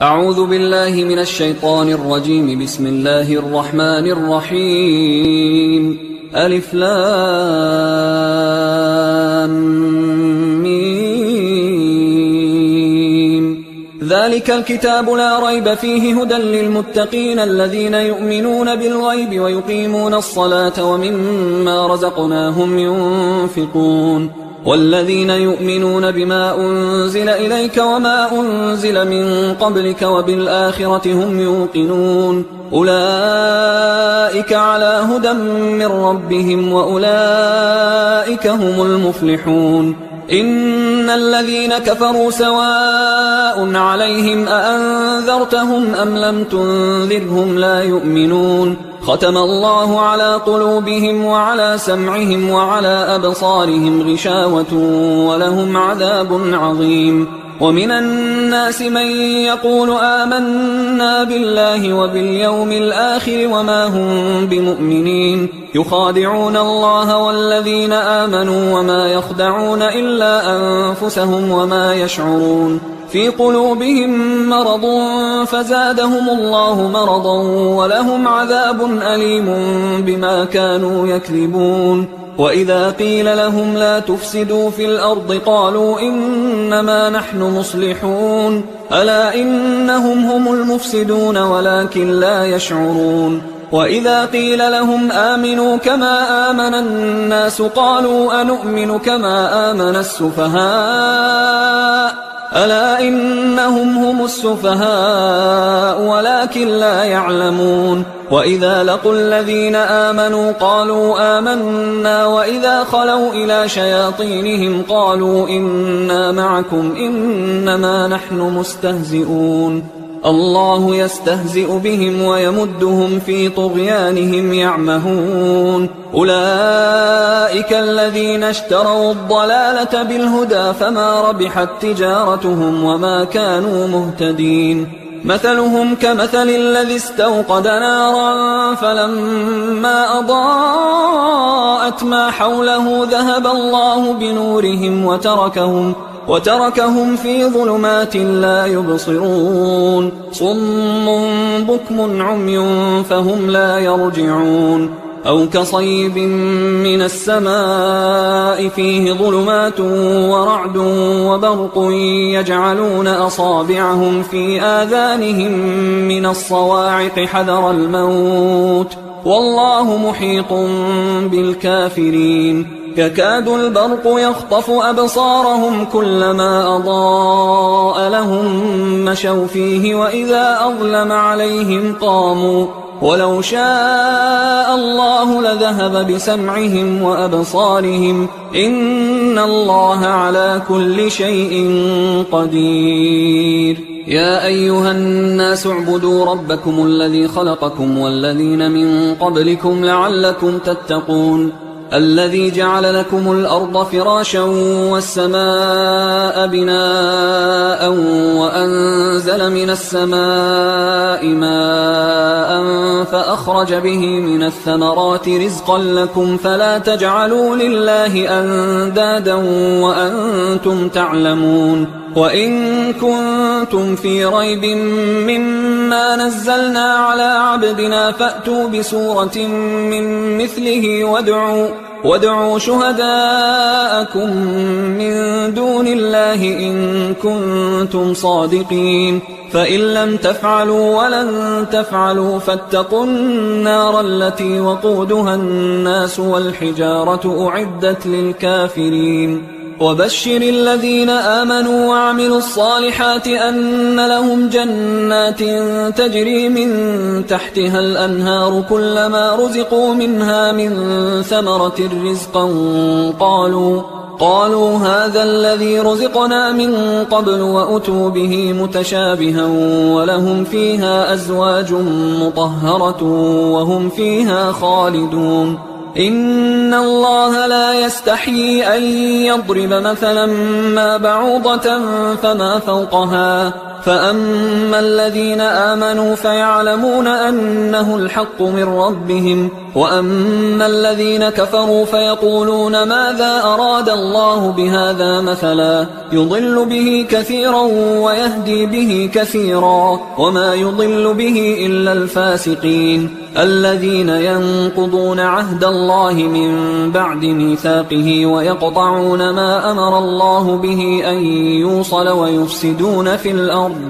أعوذ بالله من الشيطان الرجيم. بسم الله الرحمن الرحيم. ألف لام ميم. ذلك الكتاب لا ريب فيه هدى للمتقين الذين يؤمنون بالغيب ويقيمون الصلاة ومما رزقناهم ينفقون والذين يؤمنون بما أنزل إليك وما أنزل من قبلك وبالآخرة هم يوقنون أولئك على هدى من ربهم وأولئك هم المفلحون. إن الذين كفروا سواء عليهم أأنذرتهم أم لم تنذرهم لا يؤمنون. ختم الله على قلوبهم وعلى سمعهم وعلى أبصارهم غشاوة ولهم عذاب عظيم. ومن الناس من يقول آمنا بالله وباليوم الآخر وما هم بمؤمنين يخادعون الله والذين آمنوا وما يخدعون إلا أنفسهم وما يشعرون. في قلوبهم مرض فزادهم الله مرضا ولهم عذاب أليم بما كانوا يكذبون. وإذا قيل لهم لا تفسدوا في الأرض قالوا إنما نحن مصلحون ألا إنهم هم المفسدون ولكن لا يشعرون. وإذا قيل لهم آمنوا كما آمن الناس قالوا أنؤمن كما آمن السفهاء ألا إنهم هم السفهاء ولكن لا يعلمون. وإذا لقوا الذين آمنوا قالوا آمنا وإذا خلوا إلى شياطينهم قالوا إنا معكم إنما نحن مستهزئون. الله يستهزئ بهم ويمدهم في طغيانهم يعمهون. أولئك الذين اشتروا الضلالة بالهدى فما ربحت تجارتهم وما كانوا مهتدين. مثلهم كمثل الذي استوقد نارا فلما أضاءت ما حوله ذهب الله بنورهم وتركهم في ظلمات لا يبصرون. صم بكم عمي فهم لا يرجعون. أو كصيب من السماء فيه ظلمات ورعد وبرق يجعلون أصابعهم في آذانهم من الصواعق حذر الموت والله محيط بالكافرين. يكاد البرق يخطف أبصارهم كلما أضاء لهم مشوا فيه وإذا أظلم عليهم قاموا ولو شاء الله لذهب بسمعهم وأبصارهم إن الله على كل شيء قدير. يا أيها الناس اعبدوا ربكم الذي خلقكم والذين من قبلكم لعلكم تتقون الذي جعل لكم الأرض فراشا والسماء بناء وأنزل من السماء ماء فأخرج به من الثمرات رزقا لكم فلا تجعلوا لله أندادا وأنتم تعلمون. وإن كنتم في ريب مما نزلنا على عبدنا فأتوا بسورة من مثله وادعوا شهداءكم من دون الله إن كنتم صادقين. فإن لم تفعلوا ولن تفعلوا فاتقوا النار التي وقودها الناس والحجارة أعدت للكافرين. وبشر الذين آمنوا وعملوا الصالحات أن لهم جنات تجري من تحتها الأنهار كلما رزقوا منها من ثمرة رزقا قالوا هذا الذي رزقنا من قبل وأتوا به متشابها ولهم فيها أزواج مطهرة وهم فيها خالدون. إن الله لا يستحيي أن يضرب مثلا ما بعوضة فما فوقها فأما الذين آمنوا فيعلمون أنه الحق من ربهم وأما الذين كفروا فيقولون ماذا أراد الله بهذا مثلا يضل به كثيرا ويهدي به كثيرا وما يضل به إلا الفاسقين الذين ينقضون عهد الله من بعد ميثاقه ويقطعون ما أمر الله به أن يوصل ويفسدون في الأرض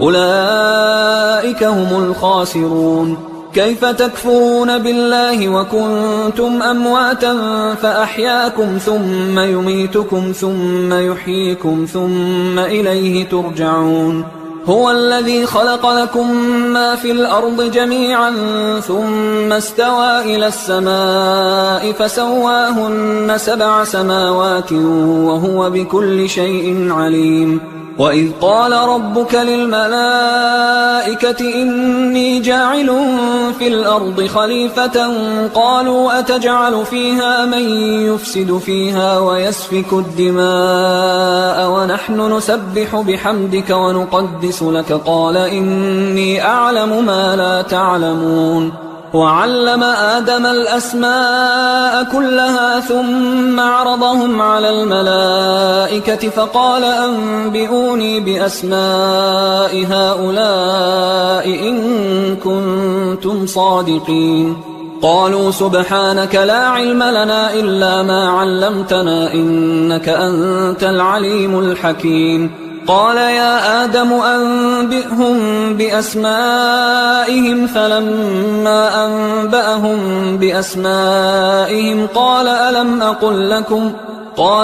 أولئك هم الخاسرون. كيف تكفرون بالله وكنتم أمواتا فأحياكم ثم يميتكم ثم يحييكم ثم إليه ترجعون. هو الذي خلق لكم ما في الأرض جميعا ثم استوى إلى السماء فسواهن 7 سماوات وهو بكل شيء عليم. وإذ قال ربك للملائكة إني جاعل في الأرض خليفة قالوا أتجعل فيها من يفسد فيها ويسفك الدماء ونحن نسبح بحمدك ونقدس لك قال إني أعلم ما لا تعلمون. وعلم آدم الأسماء كلها ثم عرضهم على الملائكة فقال أنبئوني بأسماء هؤلاء إن كنتم صادقين. قالوا سبحانك لا علم لنا إلا ما علمتنا إنك أنت العليم الحكيم. قال يا آدم أنبئهم بأسمائهم فلما أنبأهم بأسمائهم قال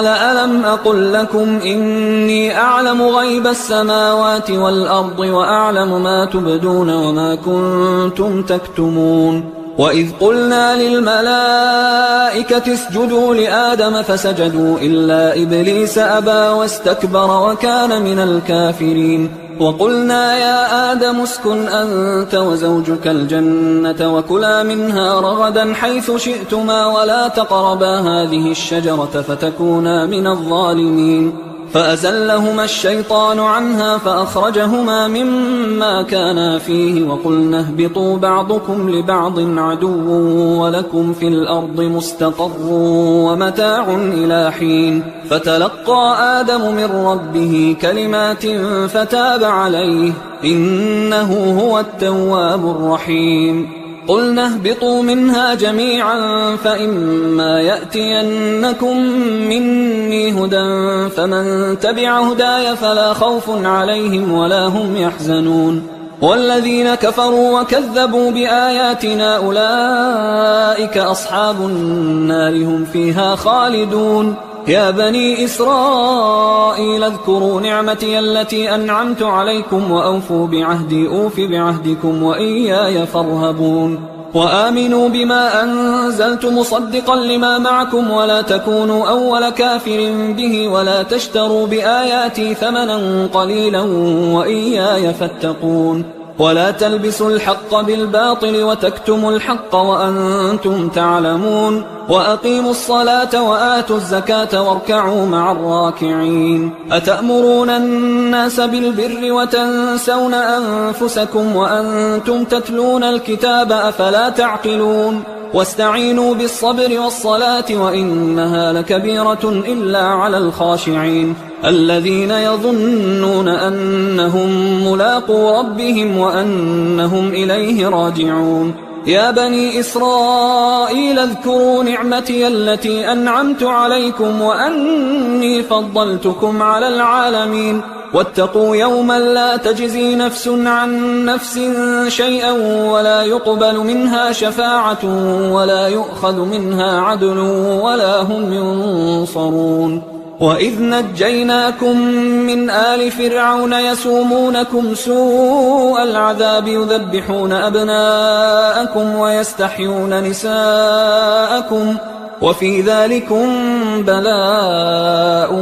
ألم أقل لكم إني أعلم غيب السماوات والأرض وأعلم ما تبدون وما كنتم تكتمون. وإذ قلنا للملائكة اسجدوا لآدم فسجدوا إلا إبليس أبى واستكبر وكان من الكافرين. وقلنا يا آدم اسكن أنت وزوجك الجنة وكلا منها رغدا حيث شئتما ولا تقربا هذه الشجرة فتكونا من الظالمين. فأزلهما الشيطان عنها فأخرجهما مما كانا فيه وقلنا اهبطوا بعضكم لبعض عدو ولكم في الأرض مستقر ومتاع إلى حين. فتلقى آدم من ربه كلمات فتاب عليه إنه هو التواب الرحيم. قلنا اهبطوا منها جميعا فإما يأتينكم مني هدى فمن تبع هداي فلا خوف عليهم ولا هم يحزنون. والذين كفروا وكذبوا بآياتنا أولئك أصحاب النار هم فيها خالدون. يا بني إسرائيل اذكروا نعمتي التي أنعمت عليكم وأوفوا بعهدي أوف بعهدكم وإياي فارهبون. وآمنوا بما أنزلت مصدقا لما معكم ولا تكونوا أول كافر به ولا تشتروا بآياتي ثمنا قليلا وإياي فاتقون. ولا تلبسوا الحق بالباطل وتكتموا الحق وأنتم تعلمون. وأقيموا الصلاة وآتوا الزكاة واركعوا مع الراكعين. أتأمرون الناس بالبر وتنسون أنفسكم وأنتم تتلون الكتاب أفلا تعقلون. واستعينوا بالصبر والصلاة وإنها لكبيرة إلا على الخاشعين الذين يظنون أنهم ملاقو ربهم وأنهم إليه راجعون. يا بني إسرائيل اذكروا نعمتي التي أنعمت عليكم وأني فضلتكم على العالمين. واتقوا يوما لا تجزي نفس عن نفس شيئا ولا يقبل منها شفاعة ولا يؤخذ منها عدل ولا هم ينصرون. وإذ نجيناكم من آل فرعون يسومونكم سوء العذاب يذبحون أبناءكم ويستحيون نساءكم وفي ذلكم بلاء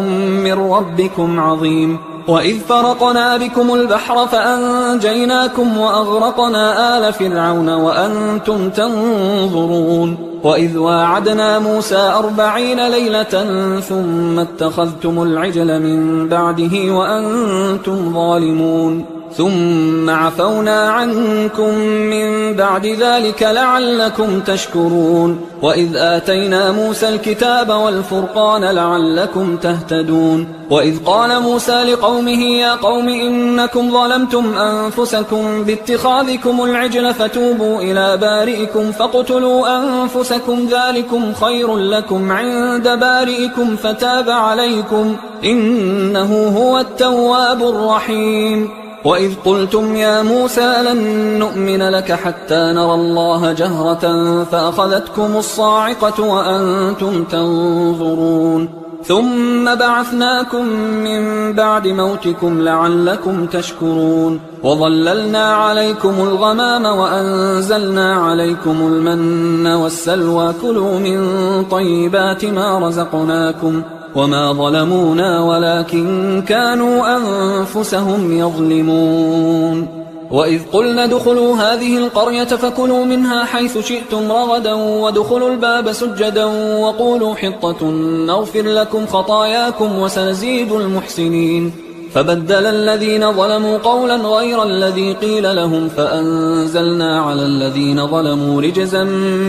من ربكم عظيم. وإذ فرقنا بكم البحر فأنجيناكم وأغرقنا آل فرعون وأنتم تنظرون. وإذ واعدنا موسى 40 ليلة ثم اتخذتم العجل من بعده وأنتم ظالمون. ثم عفونا عنكم من بعد ذلك لعلكم تشكرون وإذ آتينا موسى الكتاب والفرقان لعلكم تهتدون وإذ قال موسى لقومه يا قوم إنكم ظلمتم أنفسكم باتخاذكم العجل فتوبوا إلى بارئكم فاقتلوا أنفسكم ذلكم خير لكم عند بارئكم فتاب عليكم إنه هو التواب الرحيم وإذ قلتم يا موسى لن نؤمن لك حتى نرى الله جهرة فأخذتكم الصاعقة وأنتم تنظرون ثم بعثناكم من بعد موتكم لعلكم تشكرون وظللنا عليكم الغمام وأنزلنا عليكم المن والسلوى كلوا من طيبات ما رزقناكم وما ظلمونا ولكن كانوا أنفسهم يظلمون وإذ قلنا ادخلوا هذه القرية فكلوا منها حيث شئتم رغدا وادخلوا الباب سجدا وقولوا حطة نغفر لكم خطاياكم وسنزيد المحسنين فبدل الذين ظلموا قولا غير الذي قيل لهم فأنزلنا على الذين ظلموا رجزا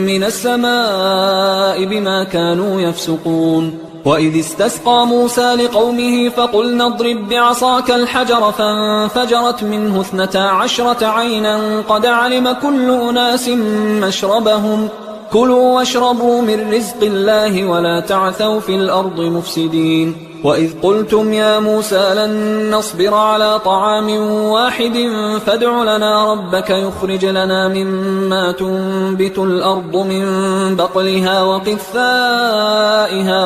من السماء بما كانوا يفسقون وإذ استسقى موسى لقومه فقلنا اضرب بعصاك الحجر فانفجرت منه 12 عينا قد علم كل أناس مشربهم كلوا واشربوا من رزق الله ولا تعثوا في الأرض مفسدين وإذ قلتم يا موسى لن نصبر على طعام واحد فادع لنا ربك يخرج لنا مما تنبت الأرض من بقلها وقثائها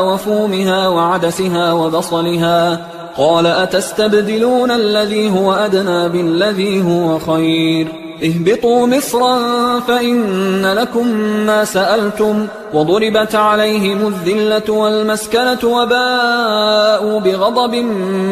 وفومها وعدسها وبصلها قال أتستبدلون الذي هو أدنى بالذي هو خير اهبطوا مصرا فإن لكم ما سألتم وضربت عليهم الذلة والمسكنة وباءوا بغضب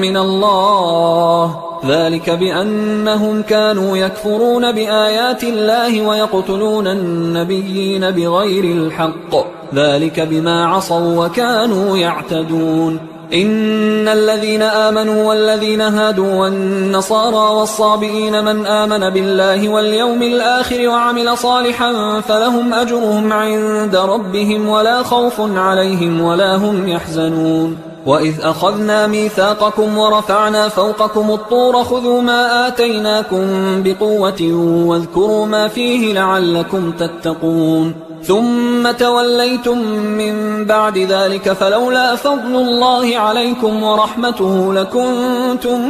من الله ذلك بأنهم كانوا يكفرون بآيات الله ويقتلون النبيين بغير الحق ذلك بما عصوا وكانوا يعتدون إن الذين آمنوا والذين هادوا والنصارى والصابئين من آمن بالله واليوم الآخر وعمل صالحا فلهم أجرهم عند ربهم ولا خوف عليهم ولا هم يحزنون وإذ أخذنا ميثاقكم ورفعنا فوقكم الطور خذوا ما آتيناكم بقوة واذكروا ما فيه لعلكم تتقون ثم توليتم من بعد ذلك فلولا فضل الله عليكم ورحمته لكنتم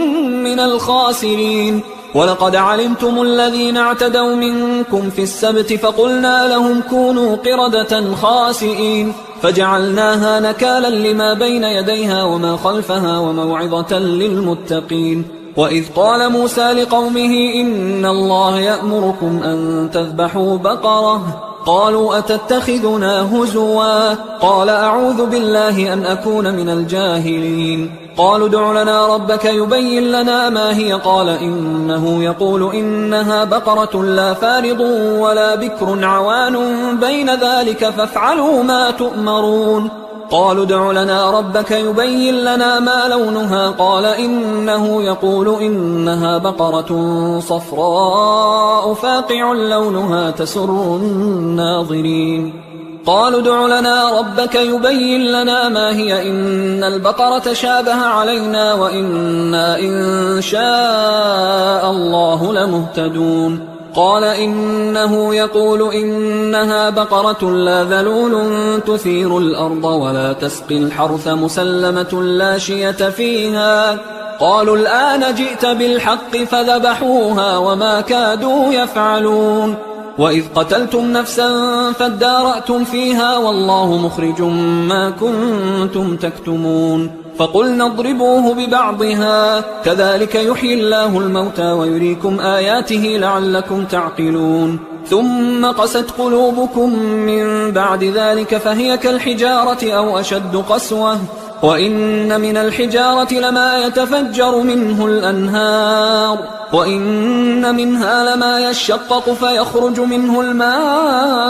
من الخاسرين ولقد علمتم الذين اعتدوا منكم في السبت فقلنا لهم كونوا قردة خاسئين فجعلناها نكالا لما بين يديها وما خلفها وموعظة للمتقين وإذ قال موسى لقومه إن الله يأمركم أن تذبحوا بقرة قالوا أتتخذنا هزوا قال أعوذ بالله أن أكون من الجاهلين قالوا ادع لنا ربك يبين لنا ما هي قال إنه يقول إنها بقرة لا فارض ولا بكر عوان بين ذلك فافعلوا ما تؤمرون قالوا ادع لنا ربك يبين لنا ما لونها قال إنه يقول إنها بقرة صفراء فاقع لونها تسر الناظرين قالوا ادع لنا ربك يبين لنا ما هي إن البقرة شابه علينا وإنا إن شاء الله لمهتدون قال إنه يقول إنها بقرة لا ذلول تثير الأرض ولا تسقي الحرث مسلمة لا شية فيها قالوا الآن جئت بالحق فذبحوها وما كادوا يفعلون وإذ قتلتم نفسا فادارأتم فيها والله مخرج ما كنتم تكتمون فقلنا اضربوه ببعضها كذلك يحيي الله الموتى ويريكم آياته لعلكم تعقلون ثم قست قلوبكم من بعد ذلك فهي كالحجارة أو أشد قسوة وإن من الحجارة لما يتفجر منه الأنهار وإن منها لما يشقق فيخرج منه الماء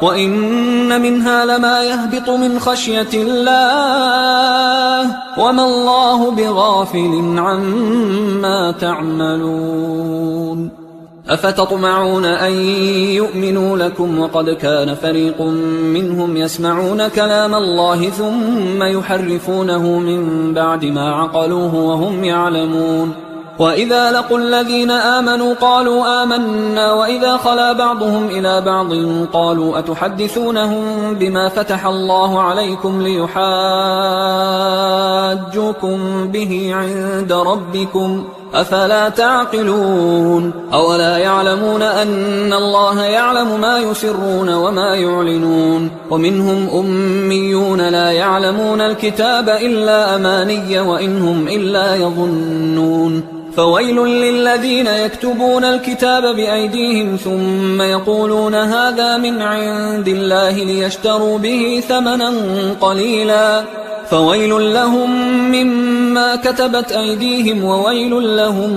وإن منها لما يهبط من خشية الله وما الله بغافل عما تعملون أفتطمعون أن يؤمنوا لكم وقد كان فريق منهم يسمعون كلام الله ثم يحرفونه من بعد ما عقلوه وهم يعلمون وإذا لقوا الذين آمنوا قالوا آمنا وإذا خلا بعضهم إلى بعض قالوا أتحدثونهم بما فتح الله عليكم ليحاجوكم به عند ربكم أفلا تعقلون أولا يعلمون أن الله يعلم ما يسرون وما يعلنون ومنهم أميون لا يعلمون الكتاب إلا أماني وإنهم إلا يظنون فويل للذين يكتبون الكتاب بأيديهم ثم يقولون هذا من عند الله ليشتروا به ثمنا قليلا فويل لهم مما كتبت أيديهم وويل لهم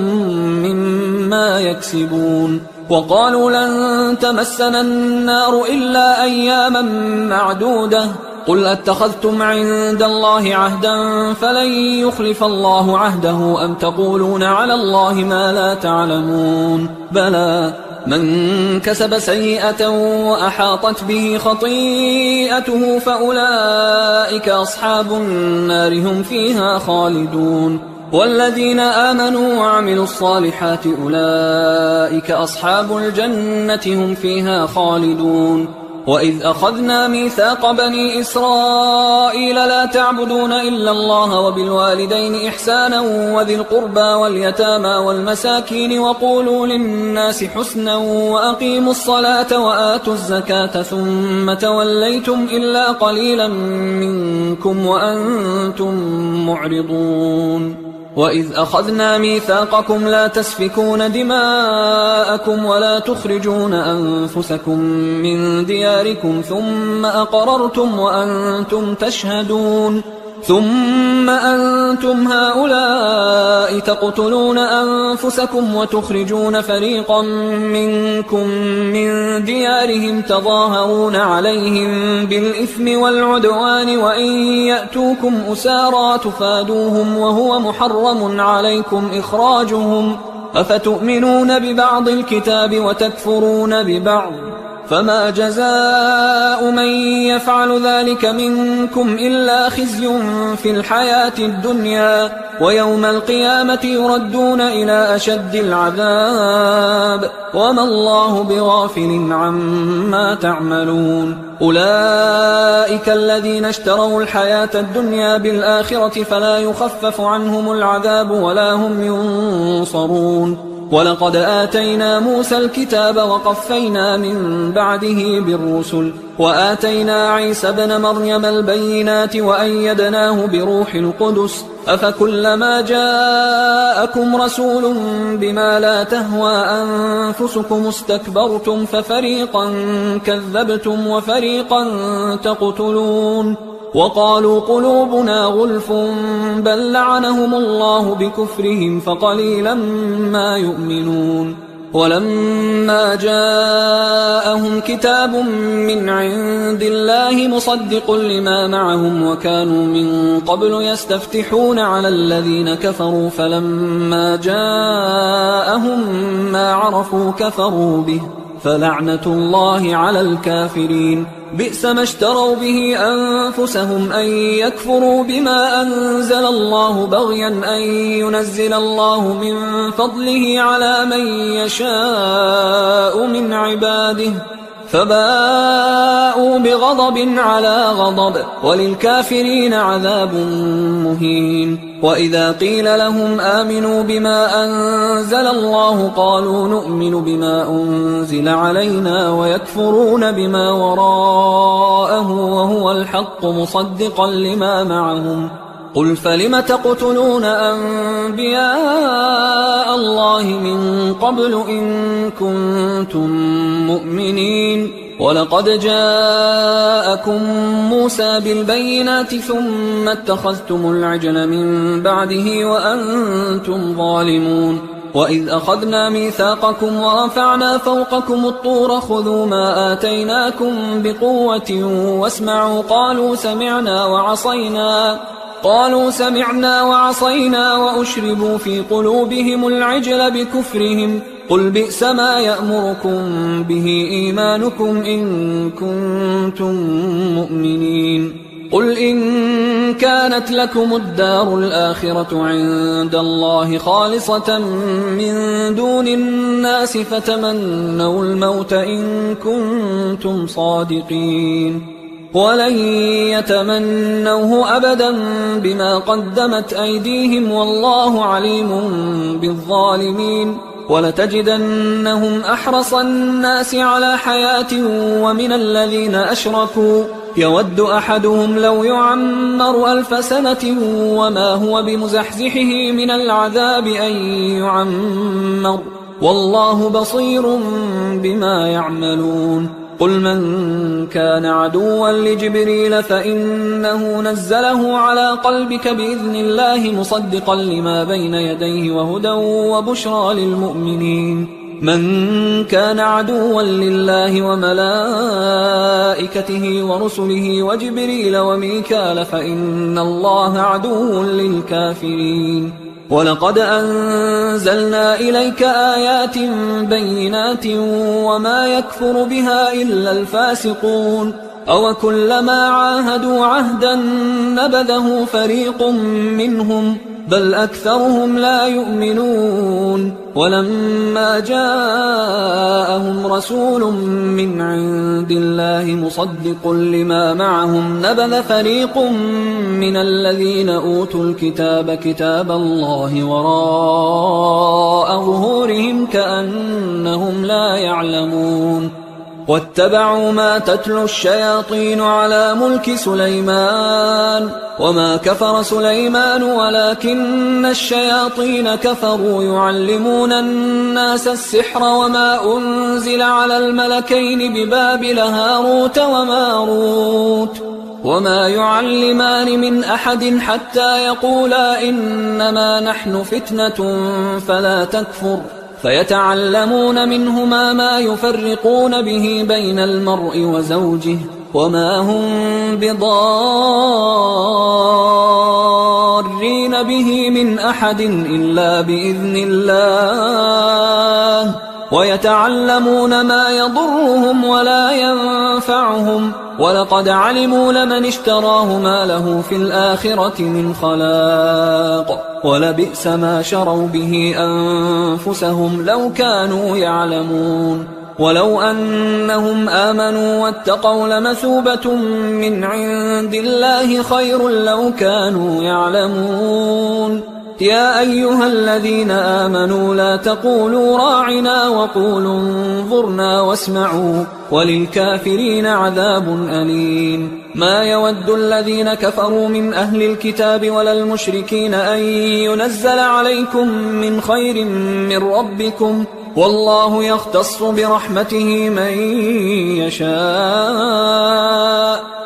مما يكسبون وقالوا لن تمسنا النار إلا أياما معدودة قل أتخذتم عند الله عهدا فلن يخلف الله عهده أم تقولون على الله ما لا تعلمون بلى من كسب سيئة وأحاطت به خطيئته فأولئك أصحاب النار هم فيها خالدون والذين آمنوا وعملوا الصالحات أولئك أصحاب الجنة هم فيها خالدون وإذ أخذنا ميثاق بني إسرائيل لا تعبدون إلا الله وبالوالدين إحسانا وذي القربى واليتامى والمساكين وقولوا للناس حسنا وأقيموا الصلاة وآتوا الزكاة ثم توليتم إلا قليلا منكم وأنتم معرضون وإذ أخذنا ميثاقكم لا تسفكون دماءكم ولا تخرجون أنفسكم من دياركم ثم أقررتم وأنتم تشهدون ثم أنتم هؤلاء تقتلون أنفسكم وتخرجون فريقا منكم من ديارهم تظاهرون عليهم بالإثم والعدوان وإن يأتوكم أسارى تفادوهم وهو محرم عليكم إخراجهم أفتؤمنون ببعض الكتاب وتكفرون ببعض فما جزاء من يفعل ذلك منكم إلا خزي في الحياة الدنيا ويوم القيامة يردون إلى أشد العذاب وما الله بغافل عما تعملون أولئك الذين اشتروا الحياة الدنيا بالآخرة فلا يخفف عنهم العذاب ولا هم ينصرون ولقد آتينا موسى الكتاب وقفينا من بعده بالرسل وآتينا عيسى ابن مريم البينات وأيدناه بروح القدس أفكلما جاءكم رسول بما لا تهوى أنفسكم استكبرتم ففريقا كذبتم وفريقا تقتلون وقالوا قلوبنا غلف بل لعنهم الله بكفرهم فقليلا ما يؤمنون ولما جاءهم كتاب من عند الله مصدق لما معهم وكانوا من قبل يستفتحون على الذين كفروا فلما جاءهم ما عرفوا كفروا به فلعنة الله على الكافرين بئس ما اشتروا به أنفسهم أن يكفروا بما أنزل الله بغيا أن ينزل الله من فضله على من يشاء من عباده فباءوا بغضب على غضب وللكافرين عذاب مهين وإذا قيل لهم آمنوا بما أنزل الله قالوا نؤمن بما أنزل علينا ويكفرون بما وراءه وهو الحق مصدقا لما معهم قل فلم تقتلون أنبياء الله من قبل إن كنتم مؤمنين ولقد جاءكم موسى بالبينات ثم اتخذتم العجل من بعده وأنتم ظالمون وإذ أخذنا ميثاقكم ورفعنا فوقكم الطور خذوا ما آتيناكم بقوة واسمعوا قالوا سمعنا وعصينا وأشربوا في قلوبهم العجل بكفرهم قل بئس ما يأمركم به إيمانكم إن كنتم مؤمنين قل إن كانت لكم الدار الآخرة عند الله خالصة من دون الناس فتمنوا الموت إن كنتم صادقين ولن يتمنوه أبدا بما قدمت أيديهم والله عليم بالظالمين ولتجدنهم أحرص الناس على حياة ومن الذين أشركوا يود أحدهم لو يعمر 1000 سنة وما هو بمزحزحه من العذاب أن يعمر والله بصير بما يعملون قل من كان عدوا لجبريل فإنه نزله على قلبك بإذن الله مصدقا لما بين يديه وهدى وبشرى للمؤمنين من كان عدوا لله وملائكته ورسله وجبريل وميكال فإن الله عدو للكافرين ولقد أنزلنا إليك آيات بينات وما يكفر بها إلا الفاسقون أوكلما عاهدوا عهدا نبذه فريق منهم بل أكثرهم لا يؤمنون ولما جاءهم رسول من عند الله مصدق لما معهم نبذ فريق من الذين أوتوا الكتاب كتاب الله وراء ظهورهم كأنهم لا يعلمون واتبعوا ما تتلو الشياطين على ملك سليمان وما كفر سليمان ولكن الشياطين كفروا يعلمون الناس السحر وما أنزل على الملكين ببابل هاروت وماروت وما يعلمان من أحد حتى يقولا إنما نحن فتنة فلا تكفر فيتعلمون منهما ما يفرقون به بين المرء وزوجه وما هم بضارين به من أحد إلا بإذن الله ويتعلمون ما يضرهم ولا ينفعهم ولقد علموا لمن اشتراه ما له في الآخرة من خلاق ولبئس ما شروا به أنفسهم لو كانوا يعلمون ولو أنهم آمنوا واتقوا لمثوبة من عند الله خير لو كانوا يعلمون يا أيها الذين آمنوا لا تقولوا راعنا وقولوا انظرنا واسمعوا وللكافرين عذاب أليم ما يود الذين كفروا من أهل الكتاب ولا المشركين أن ينزل عليكم من خير من ربكم والله يختص برحمته من يشاء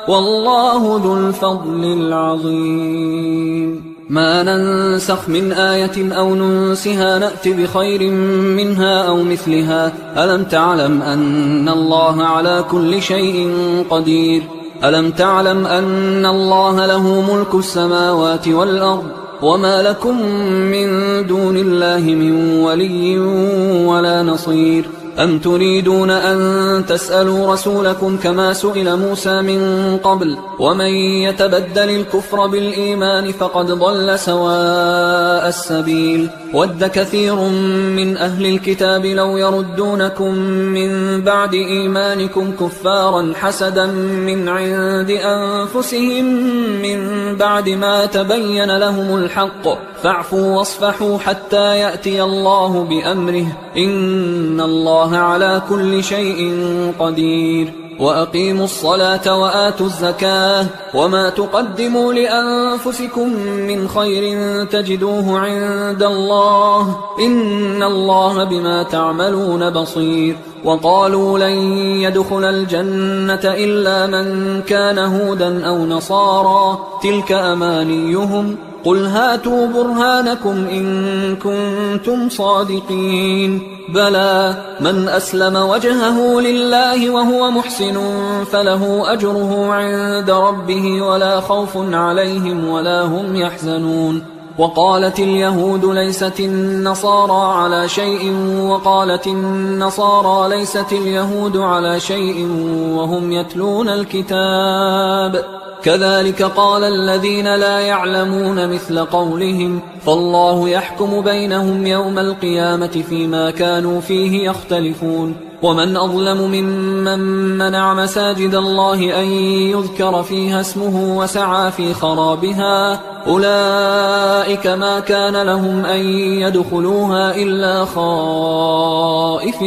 والله ذو الفضل العظيم ما ننسخ من آية أو ننسها نأت بخير منها أو مثلها ألم تعلم أن الله على كل شيء قدير ألم تعلم أن الله له ملك السماوات والأرض وما لكم من دون الله من ولي ولا نصير أم تريدون أن تسألوا رسولكم كما سئل موسى من قبل ومن يتبدل الكفر بالإيمان فقد ضل سواء السبيل ود كثير من أهل الكتاب لو يردونكم من بعد إيمانكم كفارا حسدا من عند أنفسهم من بعد ما تبين لهم الحق فاعفوا واصفحوا حتى يأتي الله بأمره إن الله على كل شيء قدير وأقيموا الصلاة وآتوا الزكاة وما تقدموا لأنفسكم من خير تجدوه عند الله إن الله بما تعملون بصير وقالوا لن يدخل الجنة إلا من كان هودا أو نصارى تلك أمانيهم قل هاتوا برهانكم إن كنتم صادقين بلى من أسلم وجهه لله وهو محسن فله أجره عند ربه ولا خوف عليهم ولا هم يحزنون وقالت اليهود ليست النصارى على شيء وقالت النصارى ليست اليهود على شيء وهم يتلون الكتاب كذلك قال الذين لا يعلمون مثل قولهم فالله يحكم بينهم يوم القيامة فيما كانوا فيه يختلفون ومن أظلم ممن منع مساجد الله أن يذكر فيها اسمه وسعى في خرابها أولئك ما كان لهم أن يدخلوها إلا خائفين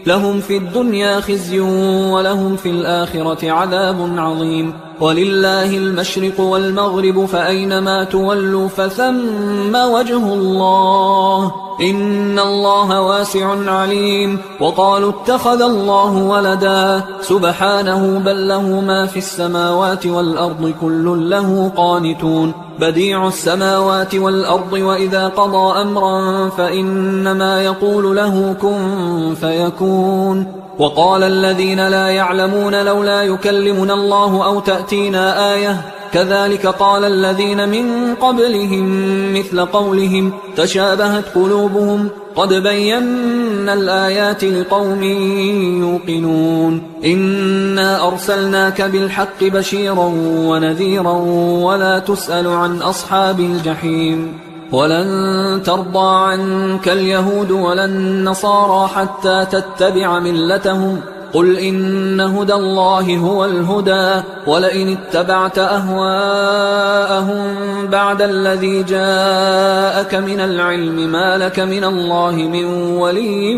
لهم في الدنيا خزي ولهم في الآخرة عذاب عظيم ولله المشرق والمغرب فأينما تولوا فثم وجه الله إن الله واسع عليم وقالوا اتخذ الله ولدا سبحانه بل له ما في السماوات والأرض كل له قانتون بديع السماوات والأرض وإذا قضى أمرا فإنما يقول له كن فيكون وقال الذين لا يعلمون لولا يكلمنا الله أو تأتينا آية كذلك قال الذين من قبلهم مثل قولهم تشابهت قلوبهم قد بينا الآيات لقوم يوقنون إنا أرسلناك بالحق بشيرا ونذيرا ولا تسأل عن أصحاب الجحيم ولن ترضى عنك اليهود ولا النصارى حتى تتبع ملتهم قل إن هدى الله هو الهدى ولئن اتبعت أهواءهم بعد الذي جاءك من العلم ما لك من الله من ولي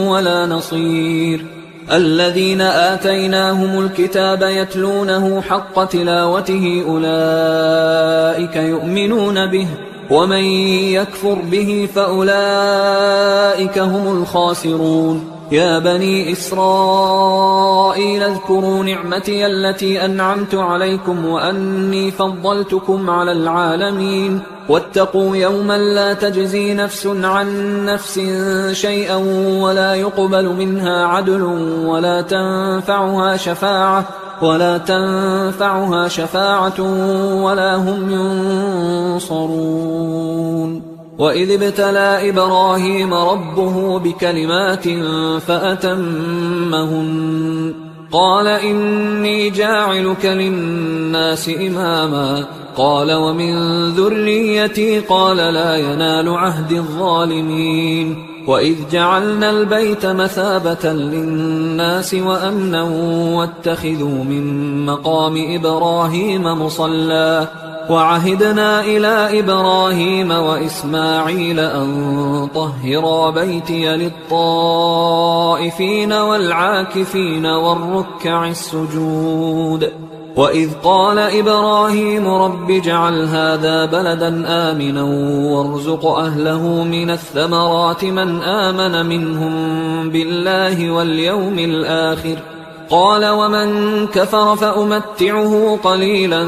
ولا نصير الذين آتيناهم الكتاب يتلونه حق تلاوته أولئك يؤمنون به ومن يكفر به فأولئك هم الخاسرون يا بني إسرائيل اذكروا نعمتي التي أنعمت عليكم وأني فضلتكم على العالمين واتقوا يوما لا تجزي نفس عن نفس شيئا ولا يقبل منها عدل ولا تنفعها شفاعة ولا هم ينصرون وإذ ابتلى إبراهيم ربه بكلمات فأتمهن قال إني جاعلك للناس إماما قال ومن ذريتي قال لا ينال عهد الظالمين وإذ جعلنا البيت مثابة للناس وأمنا واتخذوا من مقام إبراهيم مصلى وعهدنا إلى إبراهيم وإسماعيل أن طهرا بيتي للطائفين والعاكفين والركع السجود وإذ قال إبراهيم رب اجعل هذا بلدا آمنا وارزق أهله من الثمرات من آمن منهم بالله واليوم الآخر قال ومن كفر فأمتعه قليلا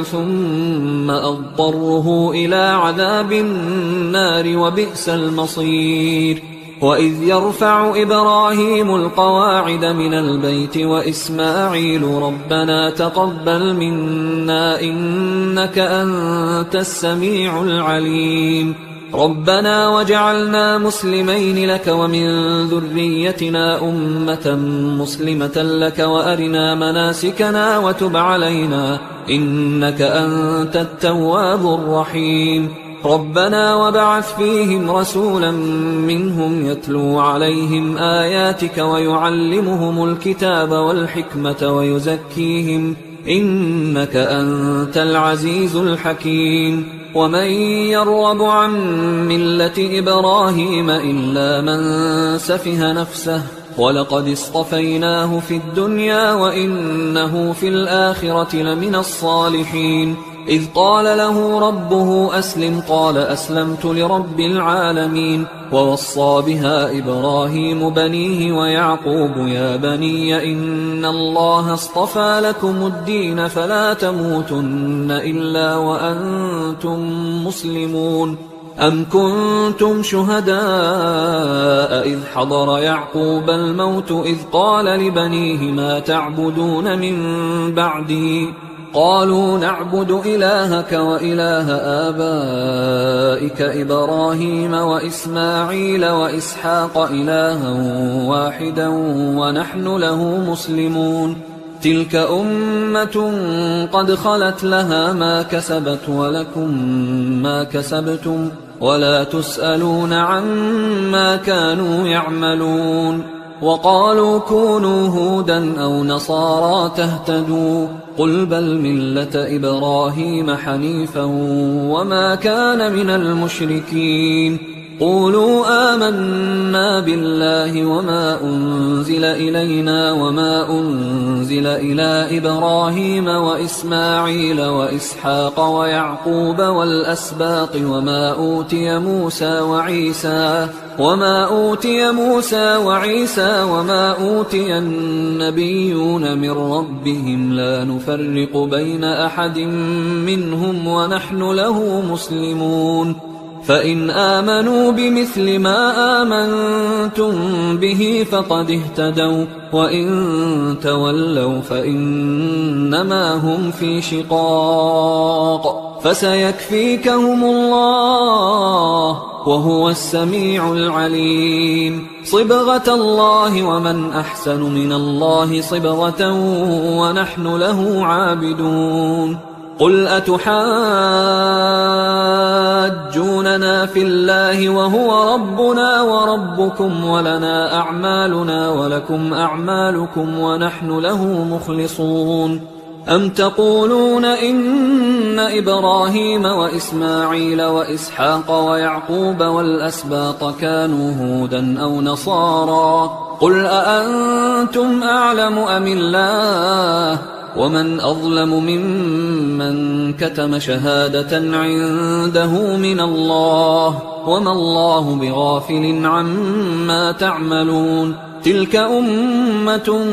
ثم أضطره إلى عذاب النار وبئس المصير وإذ يرفع إبراهيم القواعد من البيت وإسماعيل ربنا تقبل منا إنك أنت السميع العليم ربنا وجعلنا مسلمين لك ومن ذريتنا أمة مسلمة لك وأرنا مناسكنا وتب علينا إنك أنت التواب الرحيم ربنا وابعث فيهم رسولا منهم يتلو عليهم آياتك ويعلمهم الكتاب والحكمة ويزكيهم إنك أنت العزيز الحكيم ومن يرغب عن ملة إبراهيم إلا من سفه نفسه ولقد اصطفيناه في الدنيا وإنه في الآخرة لمن الصالحين إذ قال له ربه أسلم قال أسلمت لرب العالمين. ووصى بها إبراهيم بنيه ويعقوب يا بني إن الله اصطفى لكم الدين فلا تموتن إلا وأنتم مسلمون. أم كنتم شهداء إذ حضر يعقوب الموت إذ قال لبنيه ما تعبدون من بعدي قالوا نعبد إلهك وإله آبائك إبراهيم وإسماعيل وإسحاق إلها واحدا ونحن له مسلمون. تلك أمة قد خلت لها ما كسبت ولكم ما كسبتم ولا تسألون عما كانوا يعملون. وقالوا كونوا هودا أو نصارى تهتدوا قل بل ملة إبراهيم حنيفا وما كان من المشركين. قولوا آمنا بالله وما أنزل إلينا وما أنزل إلى إبراهيم وإسماعيل وإسحاق ويعقوب والأسباط وما أوتي موسى وعيسى وما أوتي النبيون من ربهم لا نفرق بين أحد منهم ونحن له مسلمون. فإن آمنوا بمثل ما آمنتم به فقد اهتدوا وإن تولوا فإنما هم في شقاق فسيكفيكهم الله وهو السميع العليم. صبغة الله ومن أحسن من الله صبغة ونحن له عابدون. قل أتحاجوننا في الله وهو ربنا وربكم ولنا أعمالنا ولكم أعمالكم ونحن له مخلصون. أم تقولون إن إبراهيم وإسماعيل وإسحاق ويعقوب والأسباط كانوا هودا أو نصارى قل أأنتم أعلم أم الله ومن أظلم ممن كتم شهادة عنده من الله وما الله بغافل عما تعملون. تلك أمة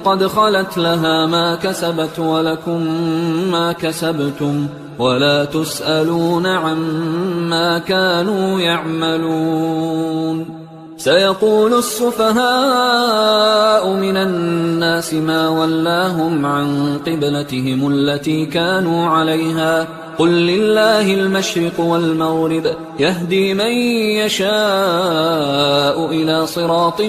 قد خلت لها ما كسبت ولكم ما كسبتم ولا تسألون عما كانوا يعملون. سيقول السفهاء من الناس ما ولاهم عن قبلتهم التي كانوا عليها قل لله المشرق والمغرب يهدي من يشاء إلى صراط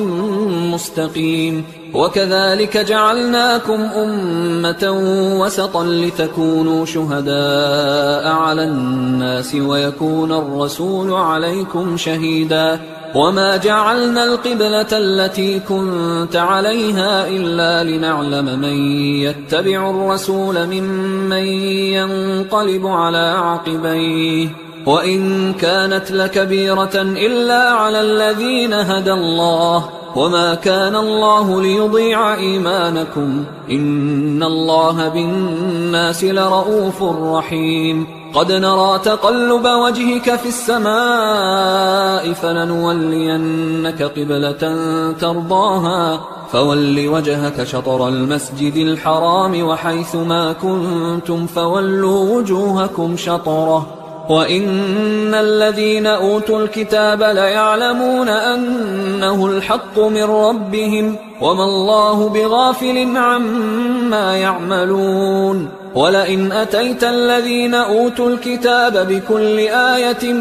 مستقيم. وكذلك جعلناكم أمة وسطا لتكونوا شهداء على الناس ويكون الرسول عليكم شهيدا. وما جعلنا القبلة التي كنت عليها إلا لنعلم من يتبع الرسول ممن ينقلب على عقبيه وإن كانت لكبيرة إلا على الذين هدى الله وما كان الله ليضيع إيمانكم إن الله بالناس لرؤوف رحيم. قد نرى تقلب وجهك في السماء فلنولينك قبلة ترضاها فول وجهك شطر المسجد الحرام وحيث ما كنتم فولوا وجوهكم شطره وإن الذين أوتوا الكتاب ليعلمون أنه الحق من ربهم وما الله بغافل عما يعملون. ولئن أتيت الذين أوتوا الكتاب بكل آية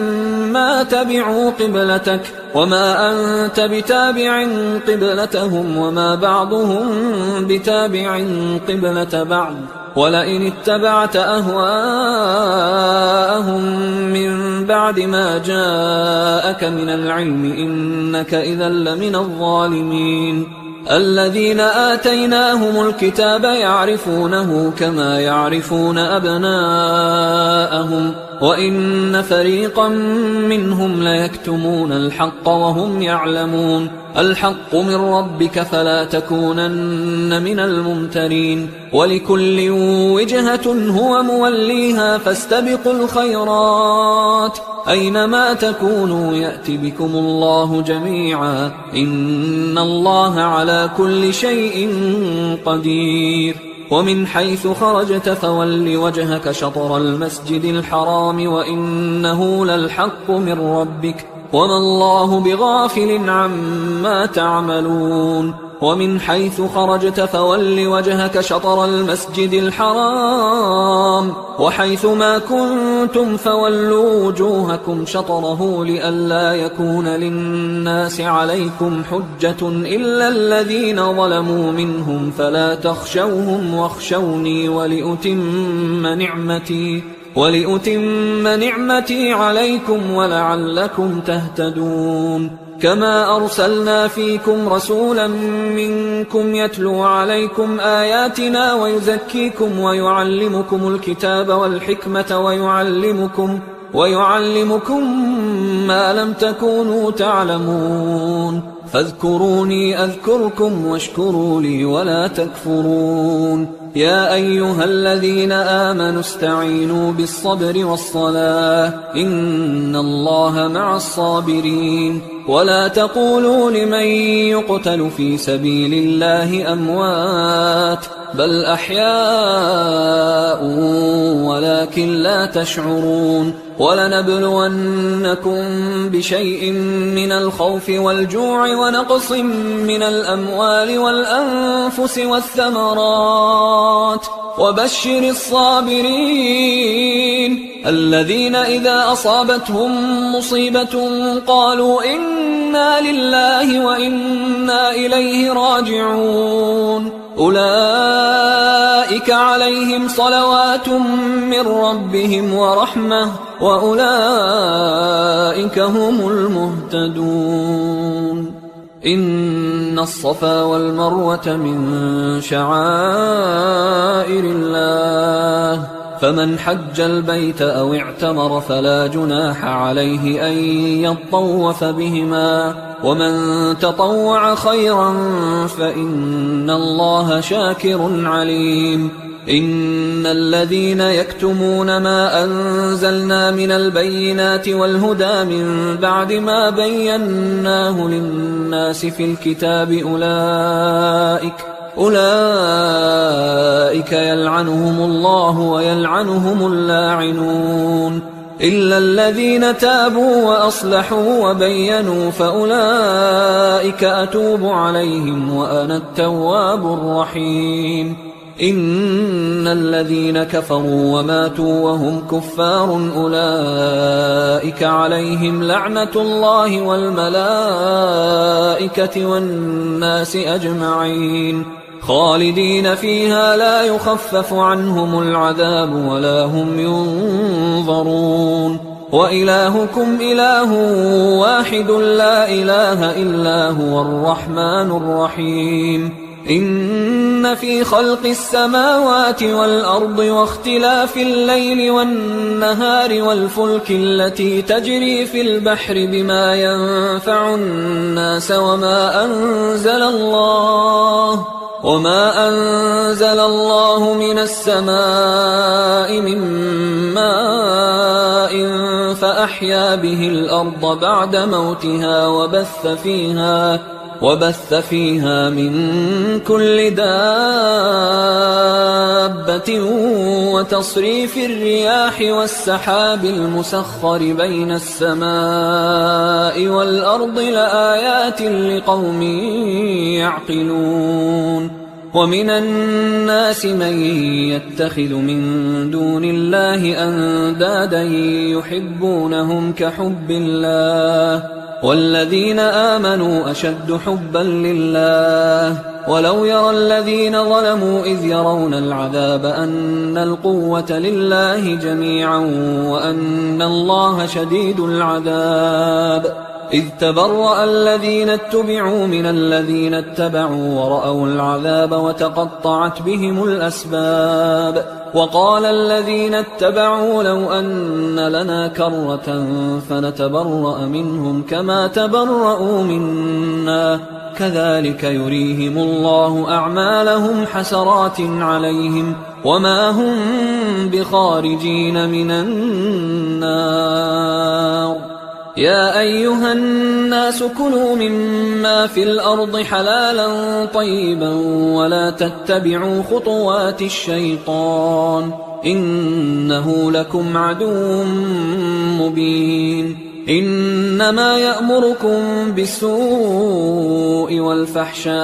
ما تبعوا قبلتك وما أنت بتابع قبلتهم وما بعضهم بتابع قبلة بعض ولئن اتبعت أهواءهم من بعد ما جاءك من العلم إنك إذا لمن الظالمين. الذين آتيناهم الكتاب يعرفونه كما يعرفون أبناءهم وإن فريقا منهم ليكتمون الحق وهم يعلمون الحق من ربك فلا تكونن من الممترين ولكل وجهة هو موليها فاستبقوا الخيرات أينما تكونوا يأت بكم الله جميعا إن الله على كل شيء قدير ومن حيث خرجت فول وجهك شطر المسجد الحرام وإنه للحق من ربك وما الله بغافل عما تعملون ومن حيث خرجت فول وجهك شطر المسجد الحرام وحيث ما كنتم فولوا وجوهكم شطره لئلا يكون للناس عليكم حجة إلا الذين ظلموا منهم فلا تخشوهم واخشوني ولأتم نعمتي عليكم ولعلكم تهتدون كما أرسلنا فيكم رسولا منكم يتلو عليكم آياتنا ويزكيكم ويعلمكم الكتاب والحكمة ويعلمكم ما لم تكونوا تعلمون فاذكروني أذكركم واشكروا لي ولا تكفرون يا أيها الذين آمنوا استعينوا بالصبر والصلاة إن الله مع الصابرين ولا تقولوا لمن يقتل في سبيل الله أموات بل أحياء ولكن لا تشعرون ولنبلونكم بشيء من الخوف والجوع ونقص من الأموال والأنفس والثمرات وبشر الصابرين الذين إذا أصابتهم مصيبة قالوا إنا لله وإنا إليه راجعون أولئك عليهم صلوات من ربهم ورحمة وأولئك هم المهتدون إن الصفا والمروة من شعائر الله فمن حج البيت أو اعتمر فلا جناح عليه أن يطوف بهما ومن تطوع خيرا فإن الله شاكر عليم إن الذين يكتمون ما أنزلنا من البينات والهدى من بعد ما بيناه للناس في الكتاب أولئك يلعنهم الله ويلعنهم اللاعنون إلا الذين تابوا وأصلحوا وبينوا فأولئك أتوب عليهم وأنا التواب الرحيم إن الذين كفروا وماتوا وهم كفار أولئك عليهم لعنة الله والملائكة والناس أجمعين خالدين فيها لا يخفف عنهم العذاب ولا هم ينظرون وإلهكم إله واحد لا إله إلا هو الرحمن الرحيم إن في خلق السماوات والأرض واختلاف الليل والنهار والفلك التي تجري في البحر بما ينفع الناس وما أنزل الله من السماء من ماء فأحيا به الأرض بعد موتها وبث فيها من كل دابة وتصريف الرياح والسحاب المسخر بين السماء والأرض لآيات لقوم يعقلون ومن الناس من يتخذ من دون الله أندادا يحبونهم كحب الله والذين آمنوا أشد حبا لله ولو يرى الذين ظلموا إذ يرون العذاب أن القوة لله جميعا وأن الله شديد العذاب إذ تبرأ الذين اتبعوا من الذين اتبعوا ورأوا العذاب وتقطعت بهم الأسباب وقال الذين اتبعوا لو أن لنا كرة فنتبرأ منهم كما تبرأوا منا كذلك يريهم الله أعمالهم حسرات عليهم وما هم بخارجين من النار. يا أيها الناس كلوا مما في الأرض حلالا طيبا ولا تتبعوا خطوات الشيطان إنه لكم عدو مبين. إنما يأمركم بالسوء والفحشاء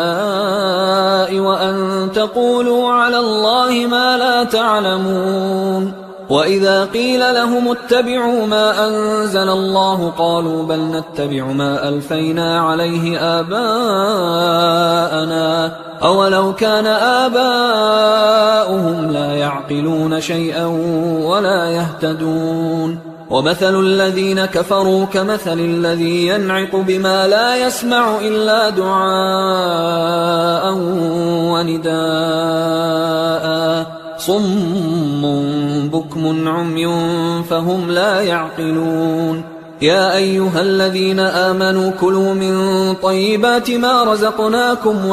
وأن تقولوا على الله ما لا تعلمون. وإذا قيل لهم اتبعوا ما أنزل الله قالوا بل نتبع ما ألفينا عليه آباءنا أولو كان آباؤهم لا يعقلون شيئا ولا يهتدون. ومثل الذين كفروا كمثل الذي ينعق بما لا يسمع إلا دعاء ونداء صم بكم عمي فهم لا يعقلون. يا أيها الذين آمنوا كلوا من طيبات ما رزقناكم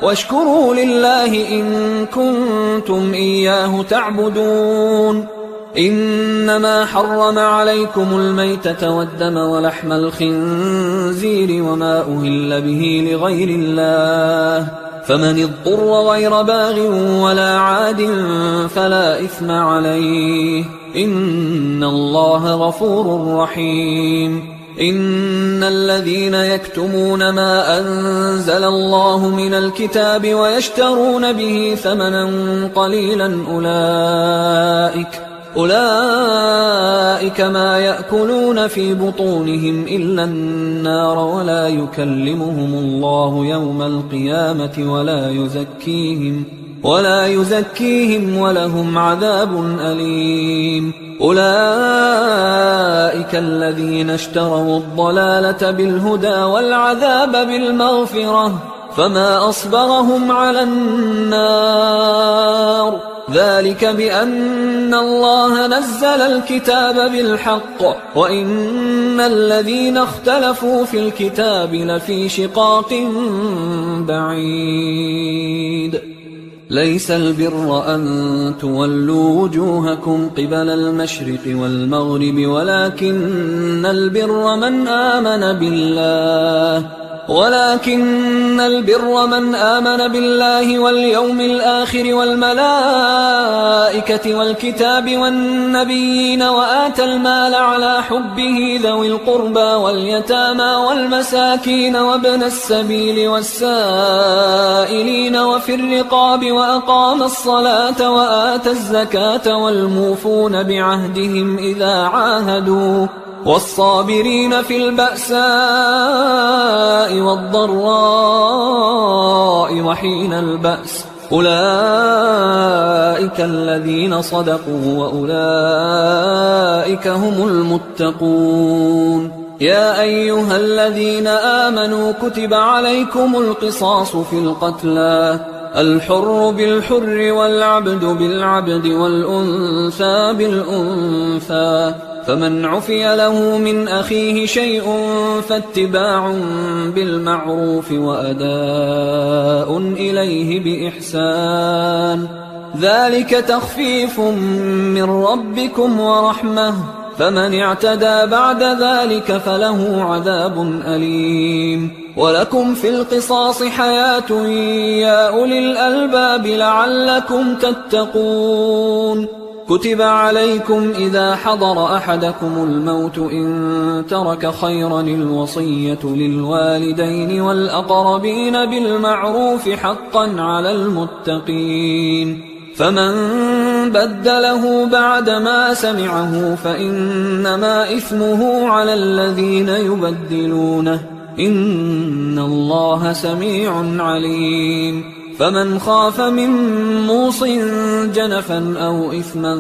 واشكروا لله إن كنتم إياه تعبدون. إنما حرم عليكم الميتة والدم ولحم الخنزير وما أهل به لغير الله فمن اضطر غير باغ ولا عاد فلا إثم عليه إن الله غفور رحيم. إن الذين يكتمون ما أنزل الله من الكتاب ويشترون به ثمنا قليلا أولئك ما يأكلون في بطونهم إلا النار ولا يكلمهم الله يوم القيامة ولا يزكيهم ولهم عذاب أليم. أولئك الذين اشتروا الضلالة بالهدى والعذاب بالمغفرة فما أصبرهم على النار ذلك بأن الله نزل الكتاب بالحق وإن الذين اختلفوا في الكتاب لفي شقاق بعيد. ليس البر أن تولوا وجوهكم قبل المشرق والمغرب ولكن البر من آمن بالله واليوم الآخر والملائكة والكتاب والنبيين وآتى المال على حبه ذوي القربى واليتامى والمساكين وابن السبيل والسائلين وفي الرقاب وأقام الصلاة وآتى الزكاة والموفون بعهدهم إذا عاهدوا والصابرين في البأساء والضراء وحين البأس أولئك الذين صدقوا وأولئك هم المتقون. يا أيها الذين آمنوا كتب عليكم القصاص في القتلى الحر بالحر والعبد بالعبد والأنثى بالأنثى فمن عفي له من أخيه شيء فاتباع بالمعروف وأداء إليه بإحسان ذلك تخفيف من ربكم ورحمة فمن اعتدى بعد ذلك فله عذاب أليم. ولكم في القصاص حياة يا أولي الألباب لعلكم تتقون. كتب عليكم إذا حضر أحدكم الموت إن ترك خيرا الوصية للوالدين والأقربين بالمعروف حقا على المتقين فمن بدله بعدما سمعه فإنما إثمه على الذين يبدلونه إن الله سميع عليم. فمن خاف من موص جنفا أو إثما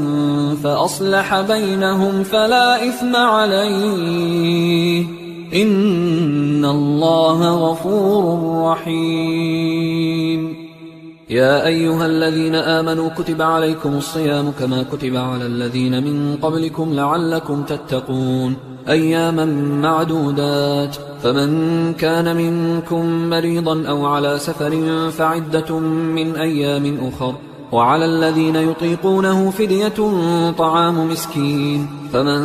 فأصلح بينهم فلا إثم عليه إن الله غفور رحيم. يا أيها الذين آمنوا كتب عليكم الصيام كما كتب على الذين من قبلكم لعلكم تتقون أياما معدودات فمن كان منكم مريضا أو على سفر فعدة من أيام أخر وعلى الذين يطيقونه فدية طعام مسكين فمن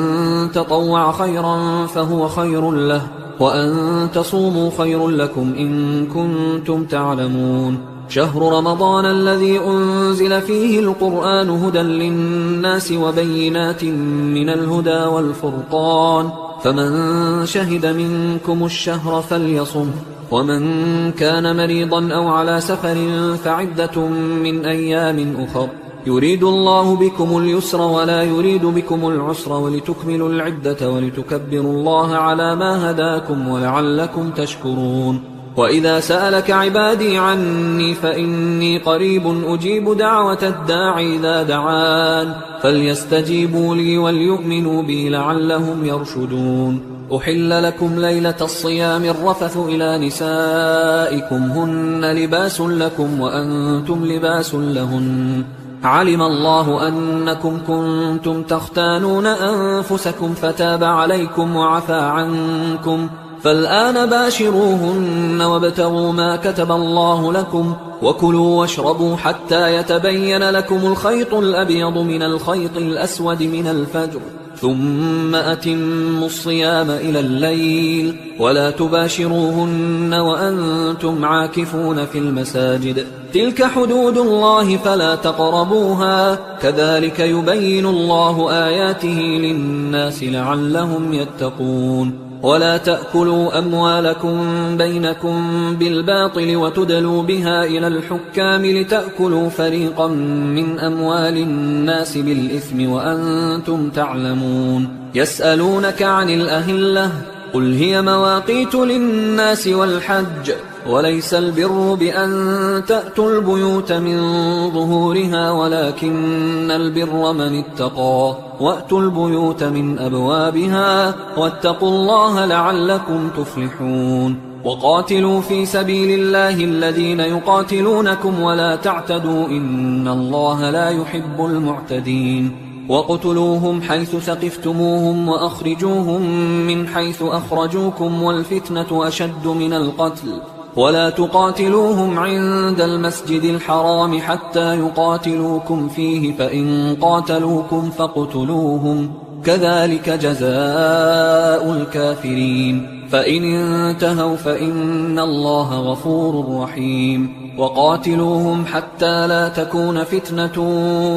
تطوع خيرا فهو خير له وأن تصوموا خير لكم إن كنتم تعلمون شهر رمضان الذي أنزل فيه القرآن هدى للناس وبينات من الهدى والفرقان فمن شهد منكم الشهر فليصم ومن كان مريضا أو على سفر فعدة من أيام أخر يريد الله بكم اليسر ولا يريد بكم العسر ولتكملوا العدة ولتكبروا الله على ما هداكم ولعلكم تشكرون وإذا سألك عبادي عني فإني قريب أجيب دعوة الداع إذا دعان فليستجيبوا لي وليؤمنوا بي لعلهم يرشدون أحل لكم ليلة الصيام الرفث إلى نسائكم هن لباس لكم وأنتم لباس لهن علم الله أنكم كنتم تختانون أنفسكم فتاب عليكم وعفى عنكم فالآن باشروهن وابتغوا ما كتب الله لكم وكلوا واشربوا حتى يتبين لكم الخيط الأبيض من الخيط الأسود من الفجر ثم أتموا الصيام إلى الليل ولا تباشروهن وأنتم عاكفون في المساجد تلك حدود الله فلا تقربوها كذلك يبين الله آياته للناس لعلهم يتقون ولا تأكلوا أموالكم بينكم بالباطل وتدلوا بها إلى الحكام لتأكلوا فريقا من أموال الناس بالإثم وأنتم تعلمون يسألونك عن الأهلة قل هي مواقيت للناس والحج وليس البر بأن تأتوا البيوت من ظهورها ولكن البر من اتقى وأتوا البيوت من أبوابها واتقوا الله لعلكم تفلحون وقاتلوا في سبيل الله الذين يقاتلونكم ولا تعتدوا إن الله لا يحب المعتدين وقتلوهم حيث ثقفتموهم وأخرجوهم من حيث أخرجوكم والفتنة أشد من القتل ولا تقاتلوهم عند المسجد الحرام حتى يقاتلوكم فيه فإن قاتلوكم فاقتلوهم كذلك جزاء الكافرين فإن انتهوا فإن الله غفور رحيم وقاتلوهم حتى لا تكون فتنة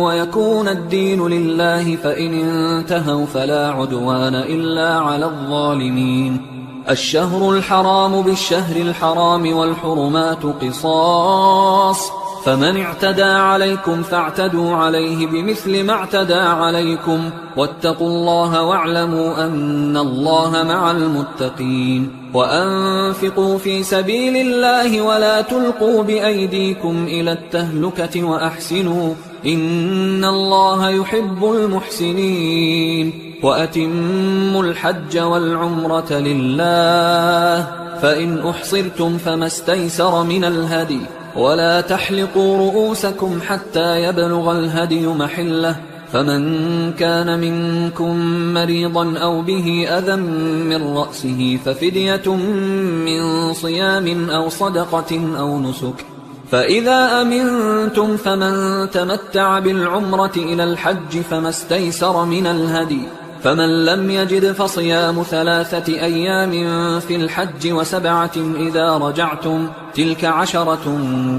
ويكون الدين لله فإن انتهوا فلا عدوان إلا على الظالمين الشهر الحرام بالشهر الحرام والحرمات قصاص فمن اعتدى عليكم فاعتدوا عليه بمثل ما اعتدى عليكم واتقوا الله واعلموا أن الله مع المتقين وأنفقوا في سبيل الله ولا تلقوا بأيديكم إلى التهلكة وأحسنوا إن الله يحب المحسنين وأتموا الحج والعمرة لله فإن أحصرتم فما استيسر من الهدي ولا تحلقوا رؤوسكم حتى يبلغ الهدي محله فمن كان منكم مريضا أو به أذى من رأسه ففدية من صيام أو صدقة أو نسك فإذا أمنتم فمن تمتع بالعمرة إلى الحج فما استيسر من الهدي فمن لم يجد فصيام 3 أيام في الحج و7 إذا رجعتم تلك 10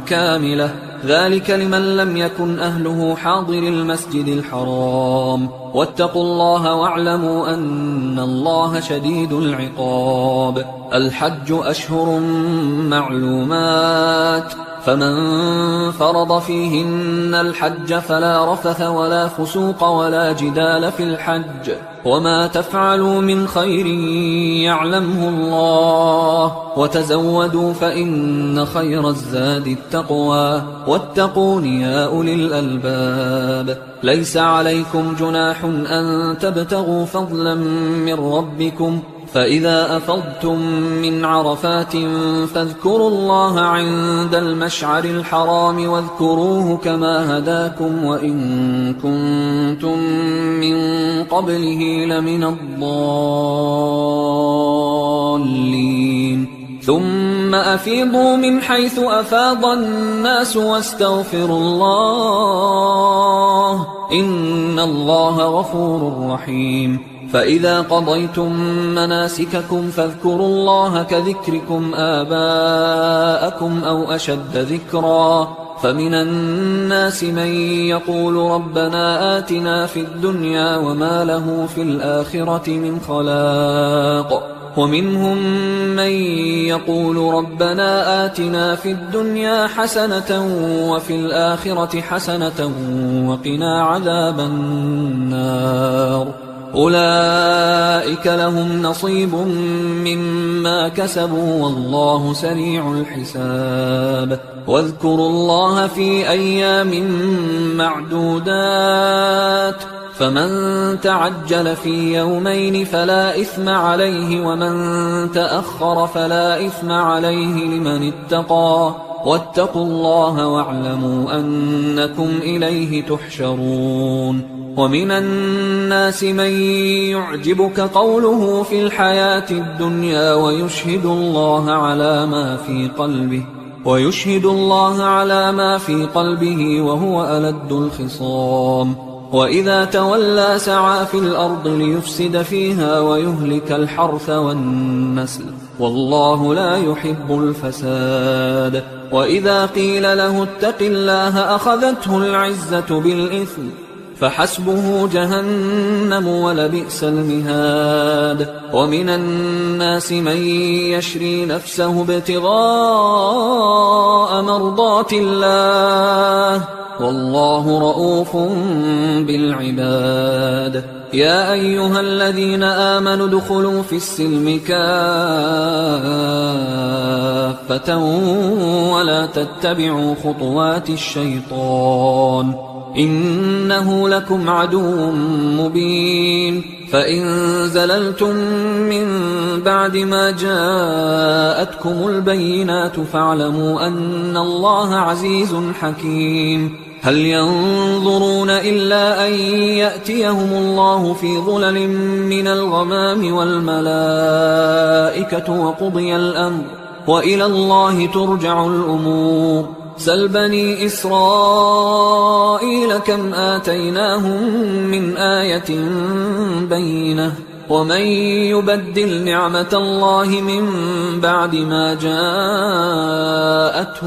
كاملة ذلك لمن لم يكن أهله حاضر المسجد الحرام واتقوا الله واعلموا أن الله شديد العقاب الحج أشهر معلومات فمن فرض فيهن الحج فلا رفث ولا فسوق ولا جدال في الحج وما تفعلوا من خير يعلمه الله وتزودوا فإن خير الزاد التقوى واتقون يا أولي الألباب ليس عليكم جناح أن تبتغوا فضلا من ربكم فإذا أفضتم من عرفات فاذكروا الله عند المشعر الحرام واذكروه كما هداكم وإن كنتم من قبله لمن الضالين ثم أفيضوا من حيث أفاض الناس واستغفروا الله إن الله غفور رحيم فإذا قضيتم مناسككم فاذكروا الله كذكركم آباءكم أو أشد ذكرا فمن الناس من يقول ربنا آتنا في الدنيا وما له في الآخرة من خلاق ومنهم من يقول ربنا آتنا في الدنيا حسنة وفي الآخرة حسنة وقنا عذاب النار أولئك لهم نصيب مما كسبوا والله سريع الحساب واذكروا الله في أيام معدودات فمن تعجل في يومين فلا إثم عليه ومن تأخر فلا إثم عليه لمن اتقى واتقوا الله واعلموا أنكم إليه تحشرون ومن الناس من يعجبك قوله في الحياة الدنيا ويشهد الله على ما في قلبه وهو ألد الخصام وإذا تولى سعى في الأرض ليفسد فيها ويهلك الحرث والنسل والله لا يحب الفساد وإذا قيل له اتق الله أخذته العزة بالإثم فحسبه جهنم ولبئس المهاد ومن الناس من يشري نفسه ابتغاء مرضات الله والله رؤوف بالعباد يا أيها الذين آمنوا ادخلوا في السلم كافة ولا تتبعوا خطوات الشيطان إنه لكم عدو مبين فإن زللتم من بعد ما جاءتكم البينات فاعلموا أن الله عزيز حكيم هل ينظرون إلا أن يأتيهم الله في ظلل من الغمام والملائكة وقضي الأمر وإلى الله ترجع الأمور سل بني إسرائيل كم آتيناهم من آية بينة ومن يبدل نعمة الله من بعد ما جاءته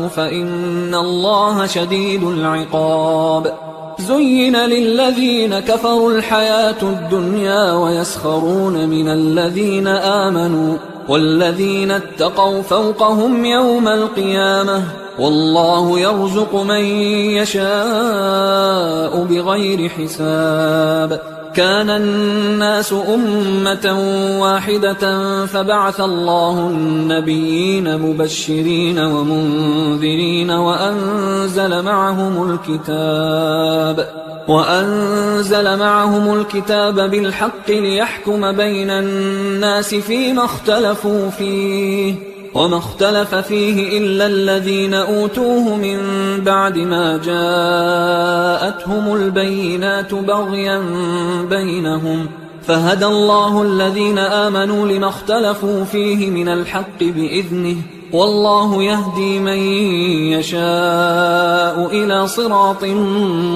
فإن الله شديد العقاب زين للذين كفروا الحياة الدنيا ويسخرون من الذين آمنوا والذين اتقوا فوقهم يوم القيامة والله يرزق من يشاء بغير حساب كان الناس أمة واحدة فبعث الله النبيين مبشرين ومنذرين وأنزل معهم الكتاب بالحق ليحكم بين الناس فيما اختلفوا فيه وما اختلف فيه إلا الذين أوتوه من بعد ما جاءتهم البينات بغيا بينهم فهدى الله الذين آمنوا لما اختلفوا فيه من الحق بإذنه والله يهدي من يشاء إلى صراط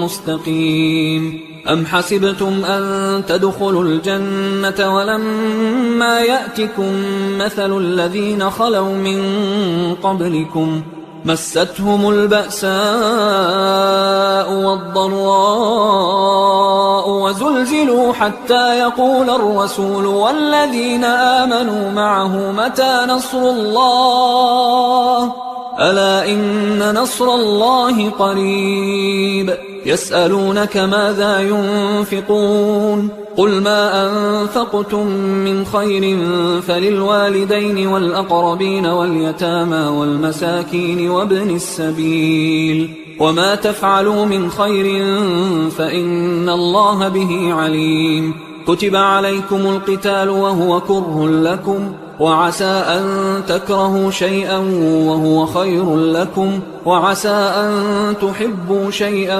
مستقيم أم حسبتم أن تدخلوا الجنة ولما يأتكم مثل الذين خلوا من قبلكم مستهم البأساء والضراء وزلزلوا حتى يقول الرسول والذين آمنوا معه متى نصر الله ألا إن نصر الله قريب يسألونك ماذا ينفقون قل ما أنفقتم من خير فللوالدين والأقربين واليتامى والمساكين وابن السبيل وما تفعلوا من خير فإن الله به عليم كتب عليكم القتال وهو كره لكم، وعسى أن تكرهوا شيئا وهو خير لكم، وعسى أن تحبوا شيئا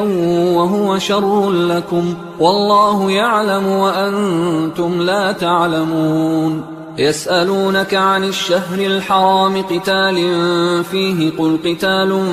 وهو شر لكم، والله يعلم وأنتم لا تعلمون. يسألونك عن الشهر الحرام قتال فيه، قل قتال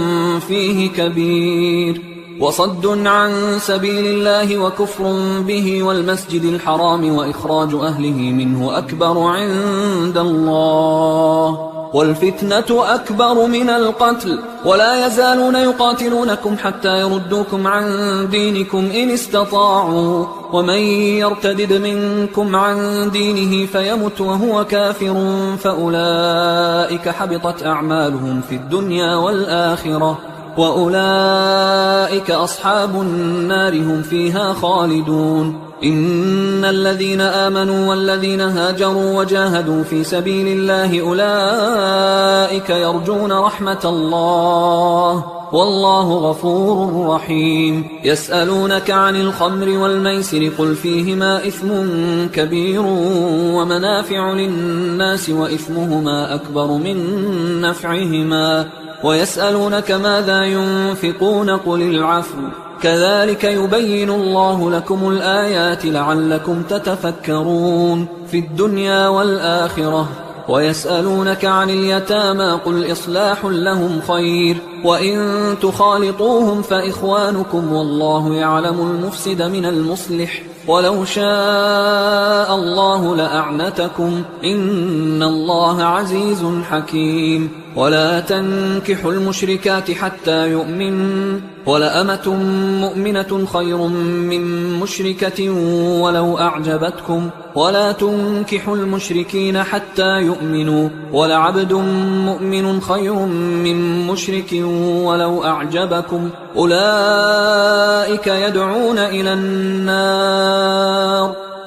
فيه كبير، وصد عن سبيل الله وكفر به والمسجد الحرام وإخراج أهله منه أكبر عند الله، والفتنة أكبر من القتل، ولا يزالون يقاتلونكم حتى يردوكم عن دينكم إن استطاعوا، ومن يرتدد منكم عن دينه فيمت وهو كافر فأولئك حبطت أعمالهم في الدنيا والآخرة، وأولئك أصحاب النار هم فيها خالدون. إن الذين آمنوا والذين هاجروا وجاهدوا في سبيل الله أولئك يرجون رحمة الله، والله غفور رحيم. يسألونك عن الخمر والميسر قل فيهما إثم كبير ومنافع للناس وإثمهما أكبر من نفعهما، ويسألونك ماذا ينفقون قل العفو، كذلك يبين الله لكم الآيات لعلكم تتفكرون في الدنيا والآخرة. ويسألونك عن اليتامى قل إصلاح لهم خير، وإن تخالطوهم فإخوانكم والله يعلم المفسد من المصلح، ولو شاء الله لأعنتكم إن الله عزيز حكيم. ولا تنكحوا المشركات حتى يؤمن، ولأمة مؤمنة خير من مشركة ولو أعجبتكم، ولا تنكحوا المشركين حتى يؤمنوا، ولعبد مؤمن خير من مشرك ولو أعجبكم، أولئك يدعون إلى النار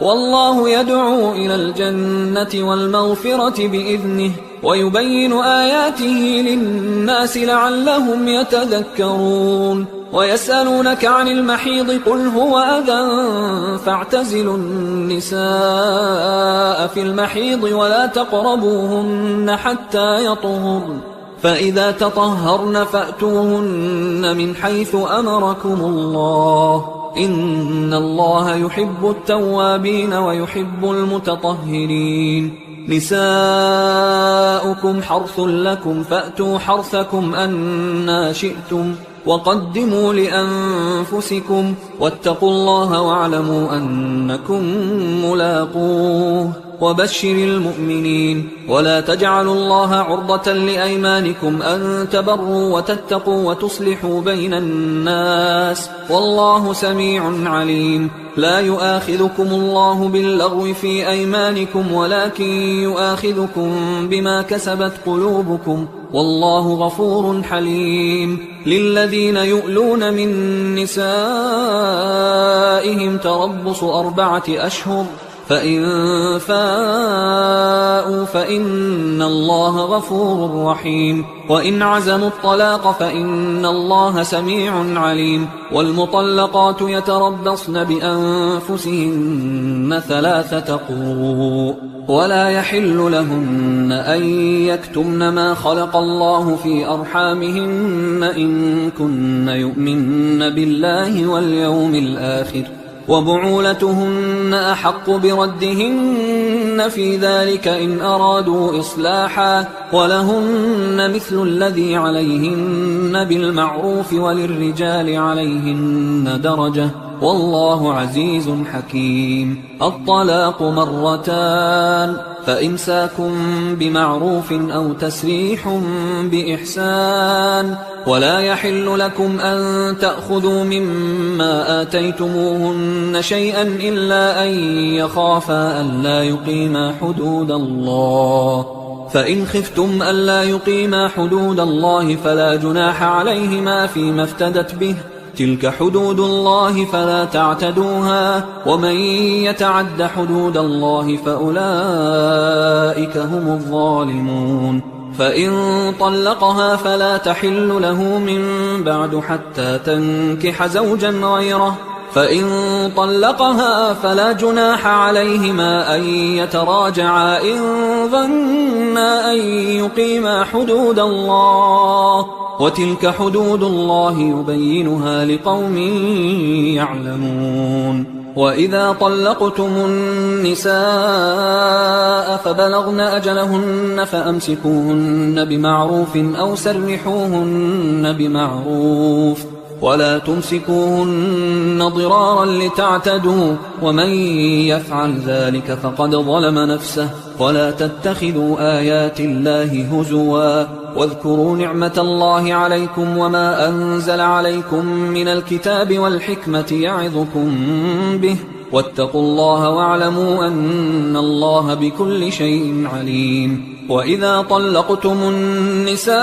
والله يدعو إلى الجنة والمغفرة بإذنه، ويبين آياته للناس لعلهم يتذكرون. ويسألونك عن المحيض قل هو أذى فاعتزلوا النساء في المحيض ولا تقربوهن حتى يطهرن، فإذا تطهرن فأتوهن من حيث أمركم الله، إن الله يحب التوابين ويحب المتطهرين. نساؤكم حرث لكم فأتوا حرثكم أنى شئتم، وقدموا لأنفسكم واتقوا الله واعلموا أنكم ملاقوه، وبشر المؤمنين. ولا تجعلوا الله عرضة لأيمانكم أن تبروا وتتقوا وتصلحوا بين الناس، والله سميع عليم. لا يؤاخذكم الله باللغو في أيمانكم ولكن يؤاخذكم بما كسبت قلوبكم، والله غفور حليم. للذين يؤلون من نسائهم تربص 4 أشهر، فإن فاءوا فإن الله غفور رحيم، وإن عزموا الطلاق فإن الله سميع عليم. والمطلقات يتربصن بأنفسهن 3 قروء، ولا يحل لهن أن يكتمن ما خلق الله في أرحامهن إن كن يؤمن بالله واليوم الآخر، وبعولتهن أحق بردهن في ذلك إن أرادوا إصلاحا، ولهن مثل الذي عليهن بالمعروف وللرجال عليهن درجة، والله عزيز حكيم. الطلاق 2، فإمساك بمعروف أو تسريح بإحسان، ولا يحل لكم أن تأخذوا مما آتيتموهن شيئا إلا أن يخافا ألا يقيما حدود الله، فإن خفتم ألا يقيما حدود الله فلا جناح عليهما فيما افتدت به، تلك حدود الله فلا تعتدوها، ومن يتعد حدود الله فأولئك هم الظالمون. فإن طلقها فلا تحل له من بعد حتى تنكح زوجا غيره، فإن طلقها فلا جناح عليهما أن يتراجعا إن ظنا أن يقيما حدود الله، وتلك حدود الله يبينها لقوم يعلمون. وإذا طلقتم النساء فبلغن أجلهن فأمسكوهن بمعروف أو سرحوهن بمعروف، ولا تمسكوهن ضرارا لتعتدوا، ومن يفعل ذلك فقد ظلم نفسه. ولا تتخذوا آيات الله هزوا، واذكروا نعمة الله عليكم وما أنزل عليكم من الكتاب والحكمة يعظكم به، واتقوا الله واعلموا أن الله بكل شيء عليم. وإذا طلقتم النساء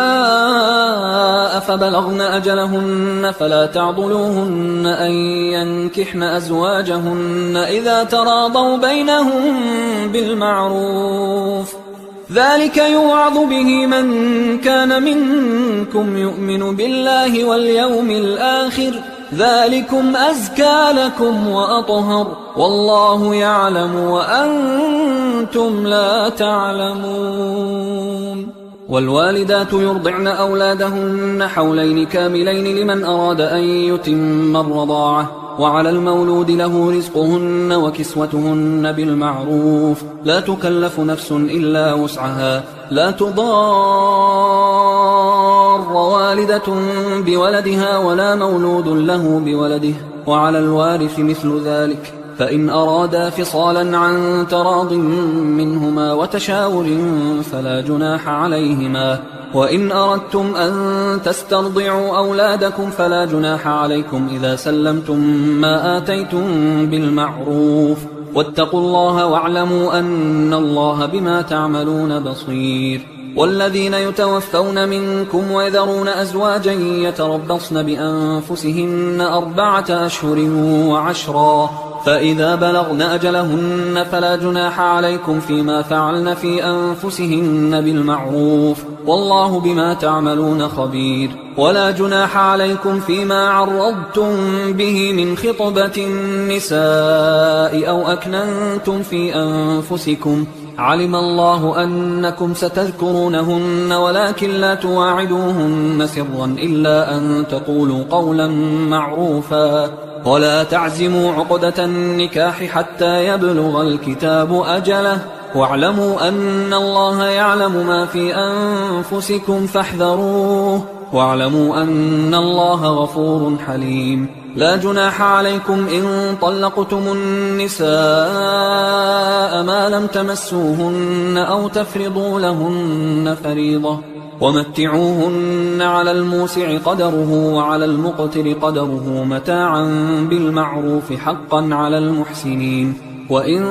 فبلغن أجلهن فلا تعضلوهن أن ينكحن أزواجهن إذا تراضوا بينهم بالمعروف، ذلك يوعظ به من كان منكم يؤمن بالله واليوم الآخر، ذلكم أزكى لكم وأطهر، والله يعلم وأنتم لا تعلمون. والوالدات يرضعن أولادهن حولين كاملين لمن أراد أن يتم الرضاعة، وعلى المولود له رزقهن وكسوتهن بالمعروف، لا تكلف نفس إلا وسعها، لا تضار والدة بولدها ولا مولود له بولده، وعلى الوارث مثل ذلك، فإن أرادا فصالا عن تراض منهما وتشاور فلا جناح عليهما. وإن أردتم أن تسترضعوا أولادكم فلا جناح عليكم إذا سلمتم ما آتيتم بالمعروف، واتقوا الله واعلموا أن الله بما تعملون بصير. والذين يتوفون منكم ويذرون أزواجا يتربصن بأنفسهن 4 أشهر و10، فإذا بلغن أجلهن فلا جناح عليكم فيما فعلن في أنفسهن بالمعروف، والله بما تعملون خبير. ولا جناح عليكم فيما عرضتم به من خطبة النساء أو أكننتم في أنفسكم، علم الله أنكم ستذكرونهن ولكن لا تواعدوهن سرا إلا أن تقولوا قولا معروفا، ولا تعزموا عقدة النكاح حتى يبلغ الكتاب أجله، واعلموا أن الله يعلم ما في أنفسكم فاحذروه، واعلموا أن الله غفور حليم. لا جناح عليكم إن طلقتم النساء ما لم تمسوهن أو تفرضوا لهن فريضة، ومتعوهن على الموسع قدره وعلى المقتر قدره متاعا بالمعروف حقا على المحسنين. وإن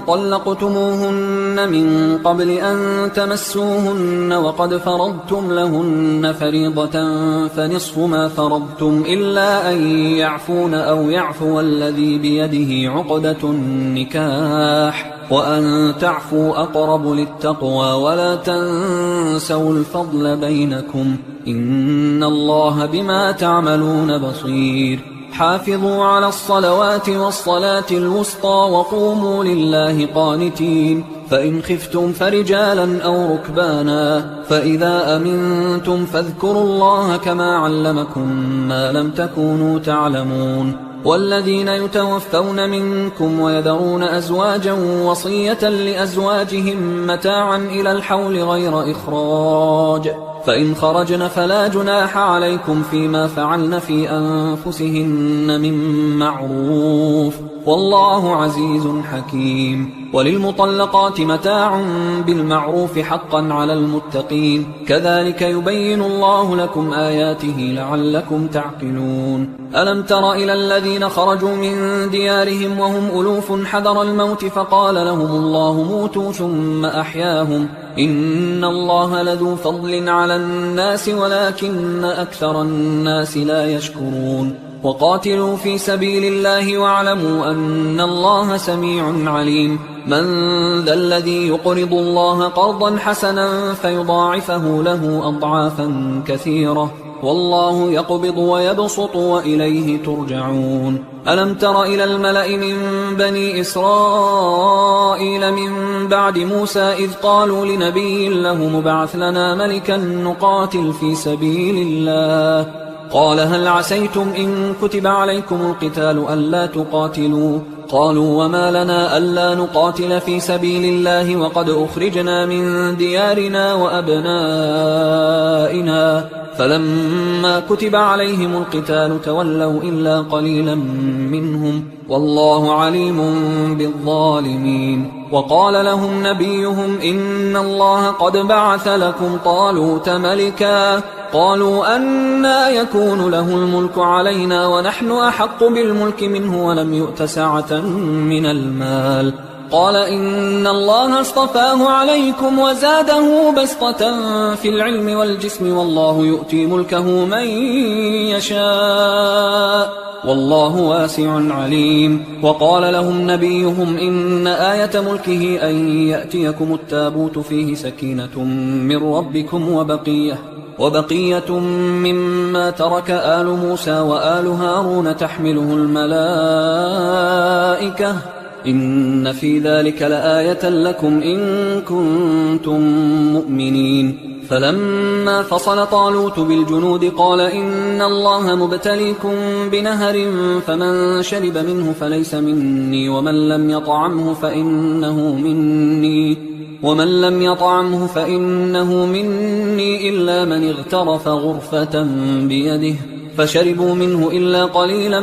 طلقتموهن من قبل أن تمسوهن وقد فرضتم لهن فريضة فنصف ما فرضتم إلا أن يعفون أو يعفو الذي بيده عقدة النكاح، وأن تعفوا أقرب للتقوى، ولا تنسوا الفضل بينكم، إن الله بما تعملون بصير. حافظوا على الصلوات والصلاة الوسطى وقوموا لله قانتين، فإن خفتم فرجالا أو ركبانا، فإذا أمنتم فاذكروا الله كما علمكم ما لم تكونوا تعلمون. والذين يتوفون منكم ويذرون أزواجا وصية لأزواجهم متاعا إلى الحول غير إخراج، فإن خرجن فلا جناح عليكم فيما فعلن في أنفسهن من معروف، والله عزيز حكيم. وللمطلقات متاع بالمعروف حقا على المتقين، كذلك يبين الله لكم آياته لعلكم تعقلون. ألم تر إلى الذين خرجوا من ديارهم وهم ألوف حذر الموت فقال لهم الله موتوا ثم أحياهم، إن الله لذو فضل على الناس ولكن أكثر الناس لا يشكرون. وقاتلوا في سبيل الله واعلموا أن الله سميع عليم. من ذا الذي يقرض الله قرضا حسنا فيضاعفه له أضعافا كثيرة والله يقبض ويبسط وإليه ترجعون. ألم تر إلى الملأ من بني إسرائيل من بعد موسى إذ قالوا لنبي له مبعث لنا ملكا نقاتل في سبيل الله قال هل عسيتم إن كتب عليكم القتال ألا تقاتلوا قالوا وما لنا ألا نقاتل في سبيل الله وقد أخرجنا من ديارنا وأبنائنا فلما كتب عليهم القتال تولوا إلا قليلا منهم والله عليم بالظالمين. وقال لهم نبيهم إن الله قد بعث لكم طالوت ملكا قالوا أنى يكون له الملك علينا ونحن أحق بالملك منه ولم يؤت سعة من المال قال إن الله اصطفاه عليكم وزاده بسطة في العلم والجسم والله يؤتي ملكه من يشاء والله واسع عليم. وقال لهم نبيهم إن آية ملكه أن يأتيكم التابوت فيه سكينة من ربكم وبقية مما ترك آل موسى وآل هارون تحمله الملائكة إن في ذلك لآية لكم إن كنتم مؤمنين. فلما فصل طالوت بالجنود قال إن الله مبتليكم بنهر فمن شرب منه فليس مني ومن لم يطعمه فإنه مني إلا من اغترف غرفة بيده فشربوا منه إلا قليلا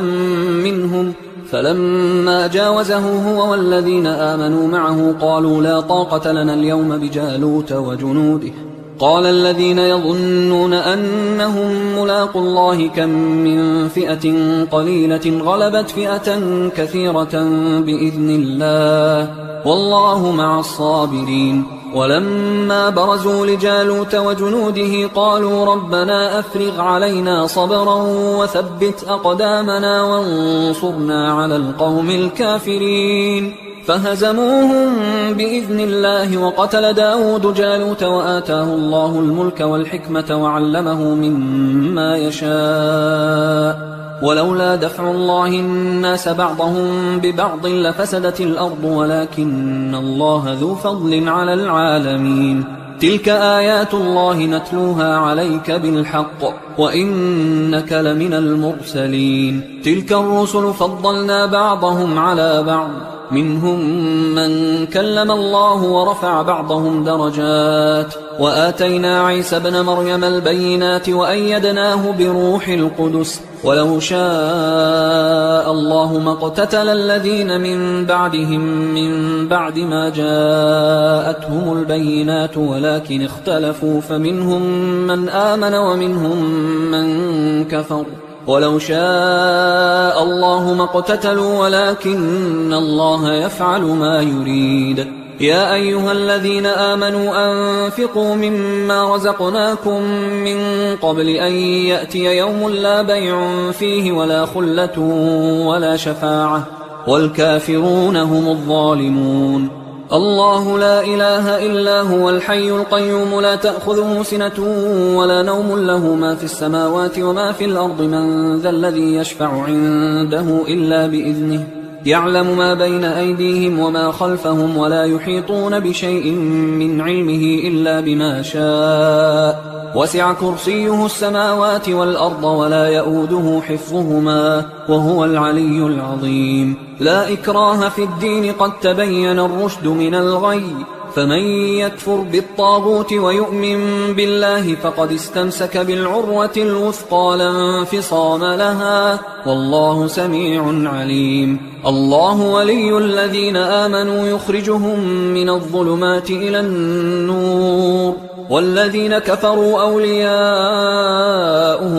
منهم فلما جاوزه هو والذين آمنوا معه قالوا لا طاقة لنا اليوم بجالوت وجنوده قال الذين يظنون أنهم ملاقوا الله كم من فئة قليلة غلبت فئة كثيرة بإذن الله والله مع الصابرين. ولما برزوا لجالوت وجنوده قالوا ربنا أفرغ علينا صبرا وثبت أقدامنا وانصرنا على القوم الكافرين فهزموهم بإذن الله. وقتل داود جالوت وآتاه الله الملك والحكمة وعلمه مما يشاء ولولا دفع الله الناس بعضهم ببعض لفسدت الأرض ولكن الله ذو فضل على العالمين. تلك آيات الله نتلوها عليك بالحق وإنك لمن المرسلين. تلك الرسل فضلنا بعضهم على بعض منهم من كلم الله ورفع بعضهم درجات وآتينا عيسى ابن مريم البينات وأيدناه بروح القدس ولو شاء الله ما اقتتل الذين من بعدهم من بعد ما جاءتهم البينات ولكن اختلفوا فمنهم من آمن ومنهم من كفر ولو شاء الله ما اقتتلوا ولكن الله يفعل ما يريد. يا أيها الذين آمنوا أنفقوا مما رزقناكم من قبل أن يأتي يوم لا بيع فيه ولا خلة ولا شفاعة والكافرون هم الظالمون. الله لا إله إلا هو الحي القيوم لا تأخذه سنة ولا نوم له ما في السماوات وما في الأرض من ذا الذي يشفع عنده إلا بإذنه يعلم ما بين أيديهم وما خلفهم ولا يحيطون بشيء من علمه إلا بما شاء وسع كرسيه السماوات والأرض ولا يؤوده حفظهما وهو العلي العظيم. لا إكراه في الدين قد تبين الرشد من الغي فمن يكفر بالطاغوت ويؤمن بالله فقد استمسك بالعروة الوثقى لا انفصام لها والله سميع عليم. الله ولي الذين آمنوا يخرجهم من الظلمات إلى النور والذين كفروا أولياؤهم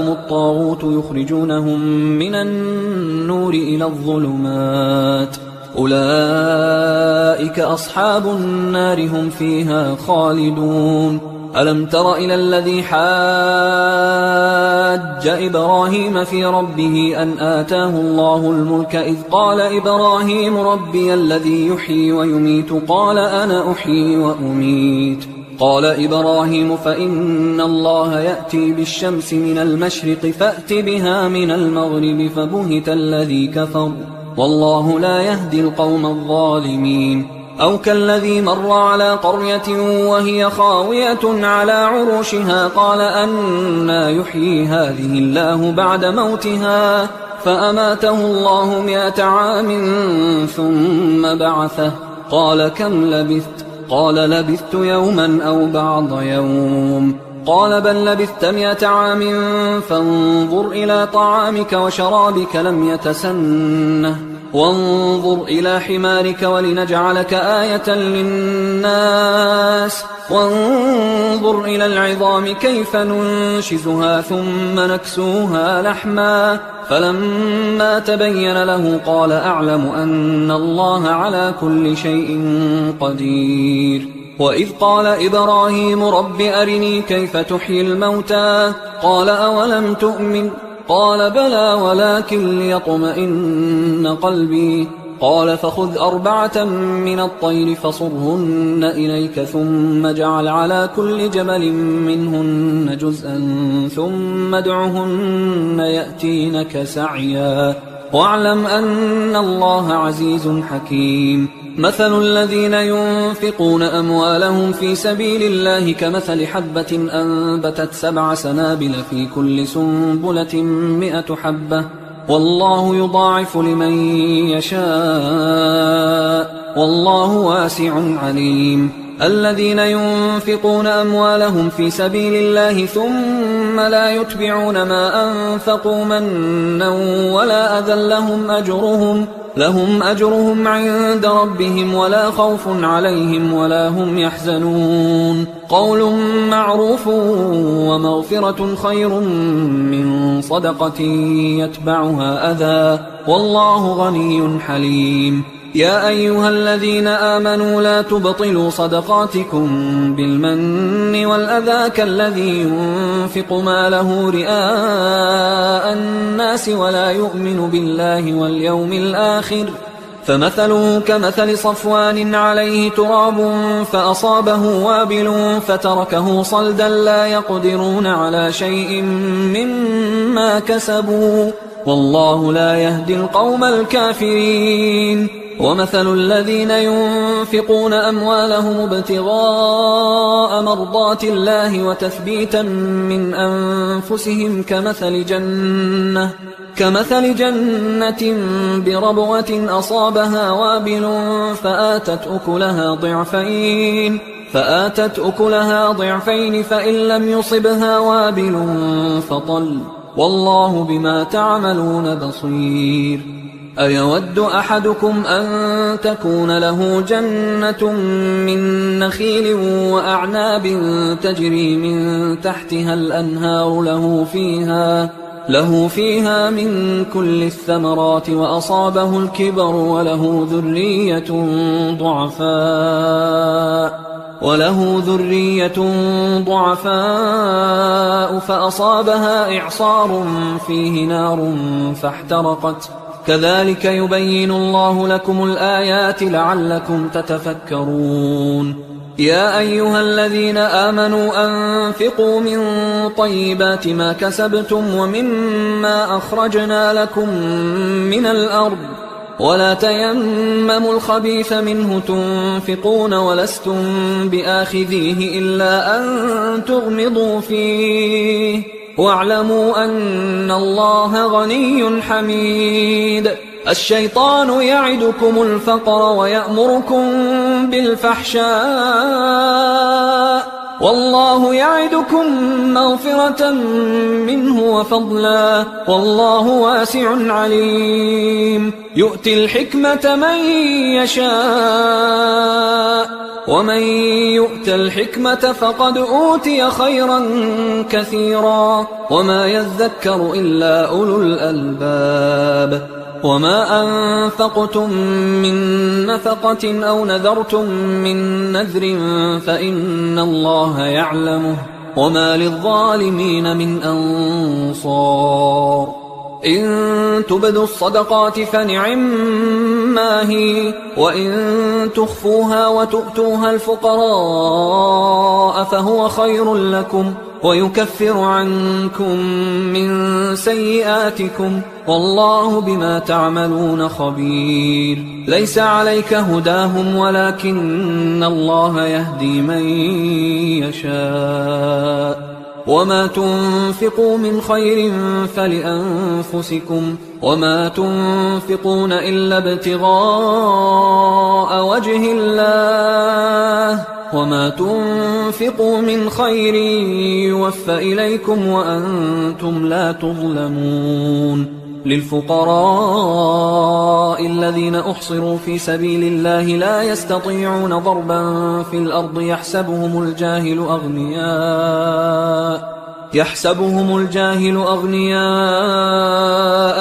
الطاغوت يخرجونهم من النور إلى الظلمات أولئك أصحاب النار هم فيها خالدون. ألم تر إلى الذي حاج إبراهيم في ربه أن آتاه الله الملك إذ قال إبراهيم ربي الذي يحيي ويميت قال أنا أحيي وأميت قال إبراهيم فإن الله يأتي بالشمس من المشرق فأت بها من المغرب فبهت الذي كفر والله لا يهدي القوم الظالمين. أو كالذي مر على قرية وهي خاوية على عروشها قال أنى يحيي هذه الله بعد موتها فأماته الله 100 عام ثم بعثه قال كم لبثت؟ قال لبثت يوما أو بعض يوم. قال بل لبثت 100 عام فانظر إلى طعامك وشرابك لم يتسنه وانظر إلى حمارك ولنجعلك آية للناس وانظر إلى العظام كيف ننشزها ثم نكسوها لحما فلما تبين له قال أعلم أن الله على كل شيء قدير. وإذ قال إبراهيم رب أرني كيف تحيي الموتى قال أولم تؤمن قال بلى ولكن ليطمئن قلبي قال فخذ 4 من الطير فصرهن إليك ثم اجعل على كل جبل منهن جزءا ثم ادعهن يأتينك سعيا واعلم أن الله عزيز حكيم. مثل الذين ينفقون أموالهم في سبيل الله كمثل حبة أنبتت 7 سنابل في كل سنبلة 100 حبة والله يضاعف لمن يشاء والله واسع عليم. الذين ينفقون أموالهم في سبيل الله ثم لا يتبعون ما أنفقوا منا ولا أذى لهم أجرهم عند ربهم ولا خوف عليهم ولا هم يحزنون. قول معروف ومغفرة خير من صدقة يتبعها أذى والله غني حليم. يا أيها الذين آمنوا لا تبطلوا صدقاتكم بالمن والأذى كالذي ينفق ماله رئاء الناس ولا يؤمن بالله واليوم الآخر فمثله كمثل صفوان عليه تراب فأصابه وابل فتركه صلدا لا يقدرون على شيء مما كسبوا والله لا يهدي القوم الكافرين. ومثل الذين ينفقون أموالهم ابتغاء مرضات الله وتثبيتا من أنفسهم كمثل جنة بربوة أصابها وابل فآتت أكلها ضعفين فإن لم يصبها وابل فطل والله بما تعملون بصير. أيود أحدكم أن تكون له جنة من نخيل وأعناب تجري من تحتها الأنهار له فيها من كل الثمرات وأصابه الكبر وله ذرية ضعفاء فأصابها إعصار فيه نار فاحترقت كذلك يبين الله لكم الآيات لعلكم تتفكرون. يا أيها الذين آمنوا أنفقوا من طيبات ما كسبتم ومما أخرجنا لكم من الأرض ولا تيمموا الخبيث منه تنفقون ولستم بآخذيه إلا أن تغمضوا فيه واعلموا أن الله غني حميد. الشيطان يعدكم الفقر ويأمركم بالفحشاء والله يعدكم مغفرة منه وفضلا والله واسع عليم. يؤتي الحكمة من يشاء ومن يؤت الحكمة فقد أوتي خيرا كثيرا وما يذكر إلا أولو الألباب. وما أنفقتم من نفقة أو نذرتم من نذر فإن الله يعلمه وما للظالمين من أنصار. إن تبدوا الصدقات فنعما هي، وإن تخفوها وتؤتوها الفقراء فهو خير لكم ويكفر عنكم من سيئاتكم والله بما تعملون خبير. ليس عليك هداهم ولكن الله يهدي من يشاء. وما تنفقوا من خير فلأنفسكم وما تنفقون إلا ابتغاء وجه الله وما تنفقوا من خير يوفى إليكم وأنتم لا تظلمون. للفقراء الذين أحصروا في سبيل الله لا يستطيعون ضربا في الأرض يحسبهم الجاهل أغنياء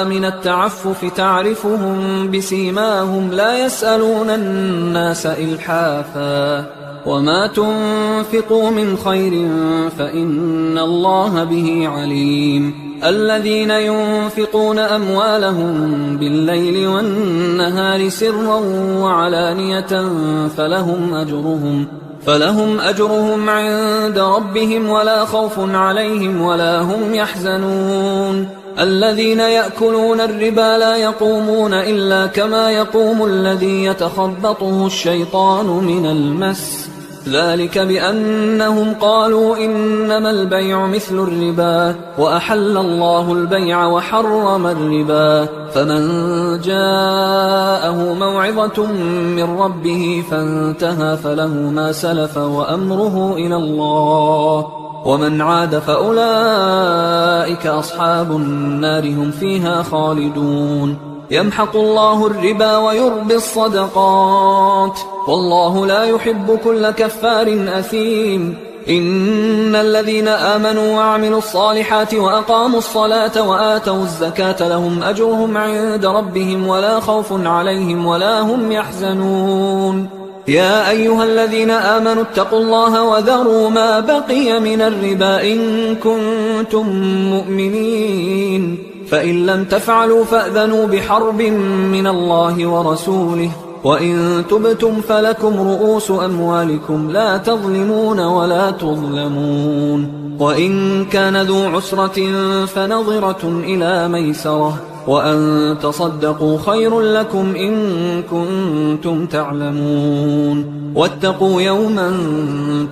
من التعفف تعرفهم بسيماهم لا يسألون الناس إلحافا. وما تنفقوا من خير فإن الله به عليم. الذين ينفقون أموالهم بالليل والنهار سرا وعلانية فلهم أجرهم عند ربهم ولا خوف عليهم ولا هم يحزنون. الذين يأكلون الربا لا يقومون إلا كما يقوم الذي يتخبطه الشيطان من المس، ذلك بأنهم قالوا إنما البيع مثل الربا وأحل الله البيع وحرم الربا. فمن جاءه موعظة من ربه فانتهى فله ما سلف وأمره إلى الله ومن عاد فأولئك أصحاب النار هم فيها خالدون. يمحق الله الربا ويربي الصدقات والله لا يحب كل كفار أثيم. إن الذين آمنوا وعملوا الصالحات وأقاموا الصلاة وآتوا الزكاة لهم أجرهم عند ربهم ولا خوف عليهم ولا هم يحزنون. يا أيها الذين آمنوا اتقوا الله وذروا ما بقي من الربا إن كنتم مؤمنين، فإن لم تفعلوا فأذنوا بحرب من الله ورسوله، وإن تبتم فلكم رؤوس أموالكم لا تظلمون ولا تظلمون. وإن كان ذو عسرة فنظرة إلى ميسرة وأن تصدقوا خير لكم إن كنتم تعلمون. واتقوا يوما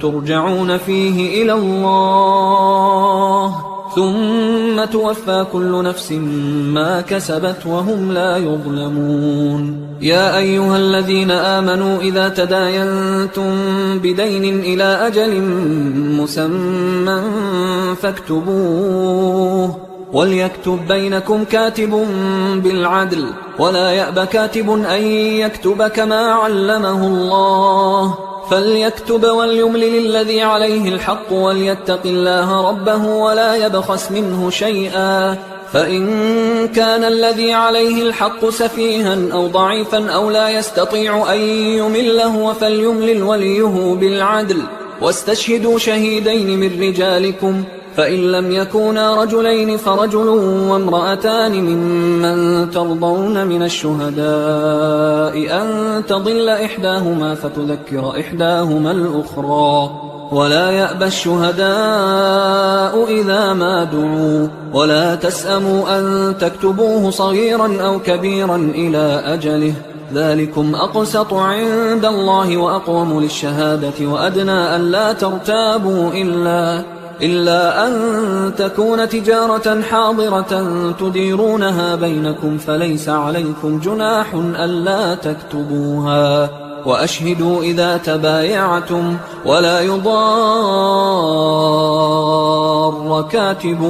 ترجعون فيه إلى الله ثم توفى كل نفس ما كسبت وهم لا يظلمون. يا أيها الذين آمنوا إذا تداينتم بدين إلى أجل مسمى فاكتبوه وليكتب بينكم كاتب بالعدل ولا يأب كاتب أن يكتب كما علمه الله، فليكتب وليملل الذي عليه الحق وليتق الله ربه ولا يبخس منه شيئا، فإن كان الذي عليه الحق سفيها أو ضعيفا أو لا يستطيع أن يمله فليملل وليه بالعدل واستشهدوا شهيدين من رجالكم، فإن لم يكونا رجلين فرجل وامرأتان ممن ترضون من الشهداء أن تضل إحداهما فتذكر إحداهما الأخرى، ولا يأبى الشهداء إذا ما دعوا، ولا تسأموا أن تكتبوه صغيرا أو كبيرا إلى أجله، ذلكم أقسط عند الله وأقوم للشهادة وأدنى أن لا ترتابوا إلا أن تكون تجارة حاضرة تديرونها بينكم فليس عليكم جناح ألا تكتبوها، وأشهدوا إذا تبايعتم ولا يضار كاتب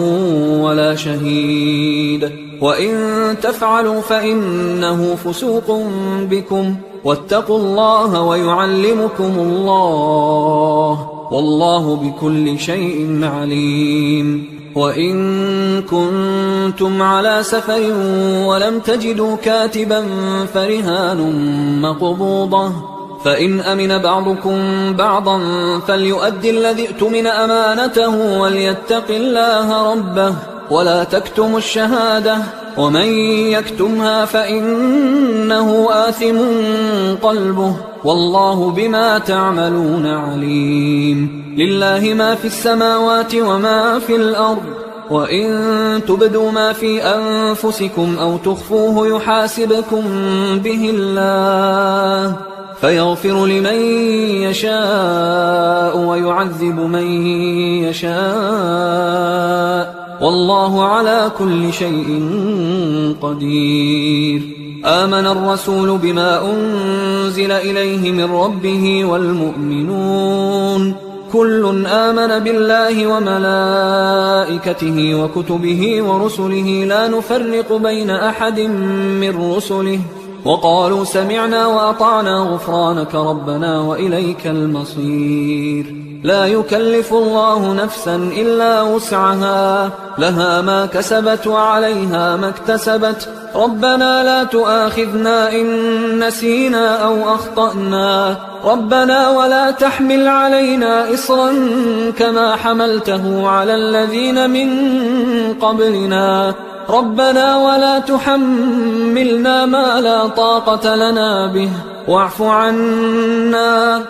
ولا شهيد، وإن تفعلوا فإنه فسوق بكم، واتقوا الله ويعلمكم الله والله بكل شيء عليم. وإن كنتم على سفر ولم تجدوا كاتبا فرهان مقبوضة، فإن أمن بعضكم بعضا فليؤدي الذي اؤتمن أمانته وليتق الله ربه ولا تكتموا الشهادة ومن يكتمها فإنه آثم قلبه والله بما تعملون عليم. لله ما في السماوات وما في الأرض، وإن تبدوا ما في أنفسكم أو تخفوه يحاسبكم به الله فيغفر لمن يشاء ويعذب من يشاء والله على كل شيء قدير. آمن الرسول بما أنزل إليه من ربه والمؤمنون كل آمن بالله وملائكته وكتبه ورسله لا نفرق بين أحد من رسله وقالوا سمعنا وأطعنا غفرانك ربنا وإليك المصير. لا يكلف الله نفسا إلا وسعها لها ما كسبت وعليها ما اكتسبت ربنا لا تؤاخذنا إن نسينا أو أخطأنا ربنا ولا تحمل علينا إصرا كما حملته على الذين من قبلنا ربنا ولا تحملنا ما لا طاقة لنا به واعف عنا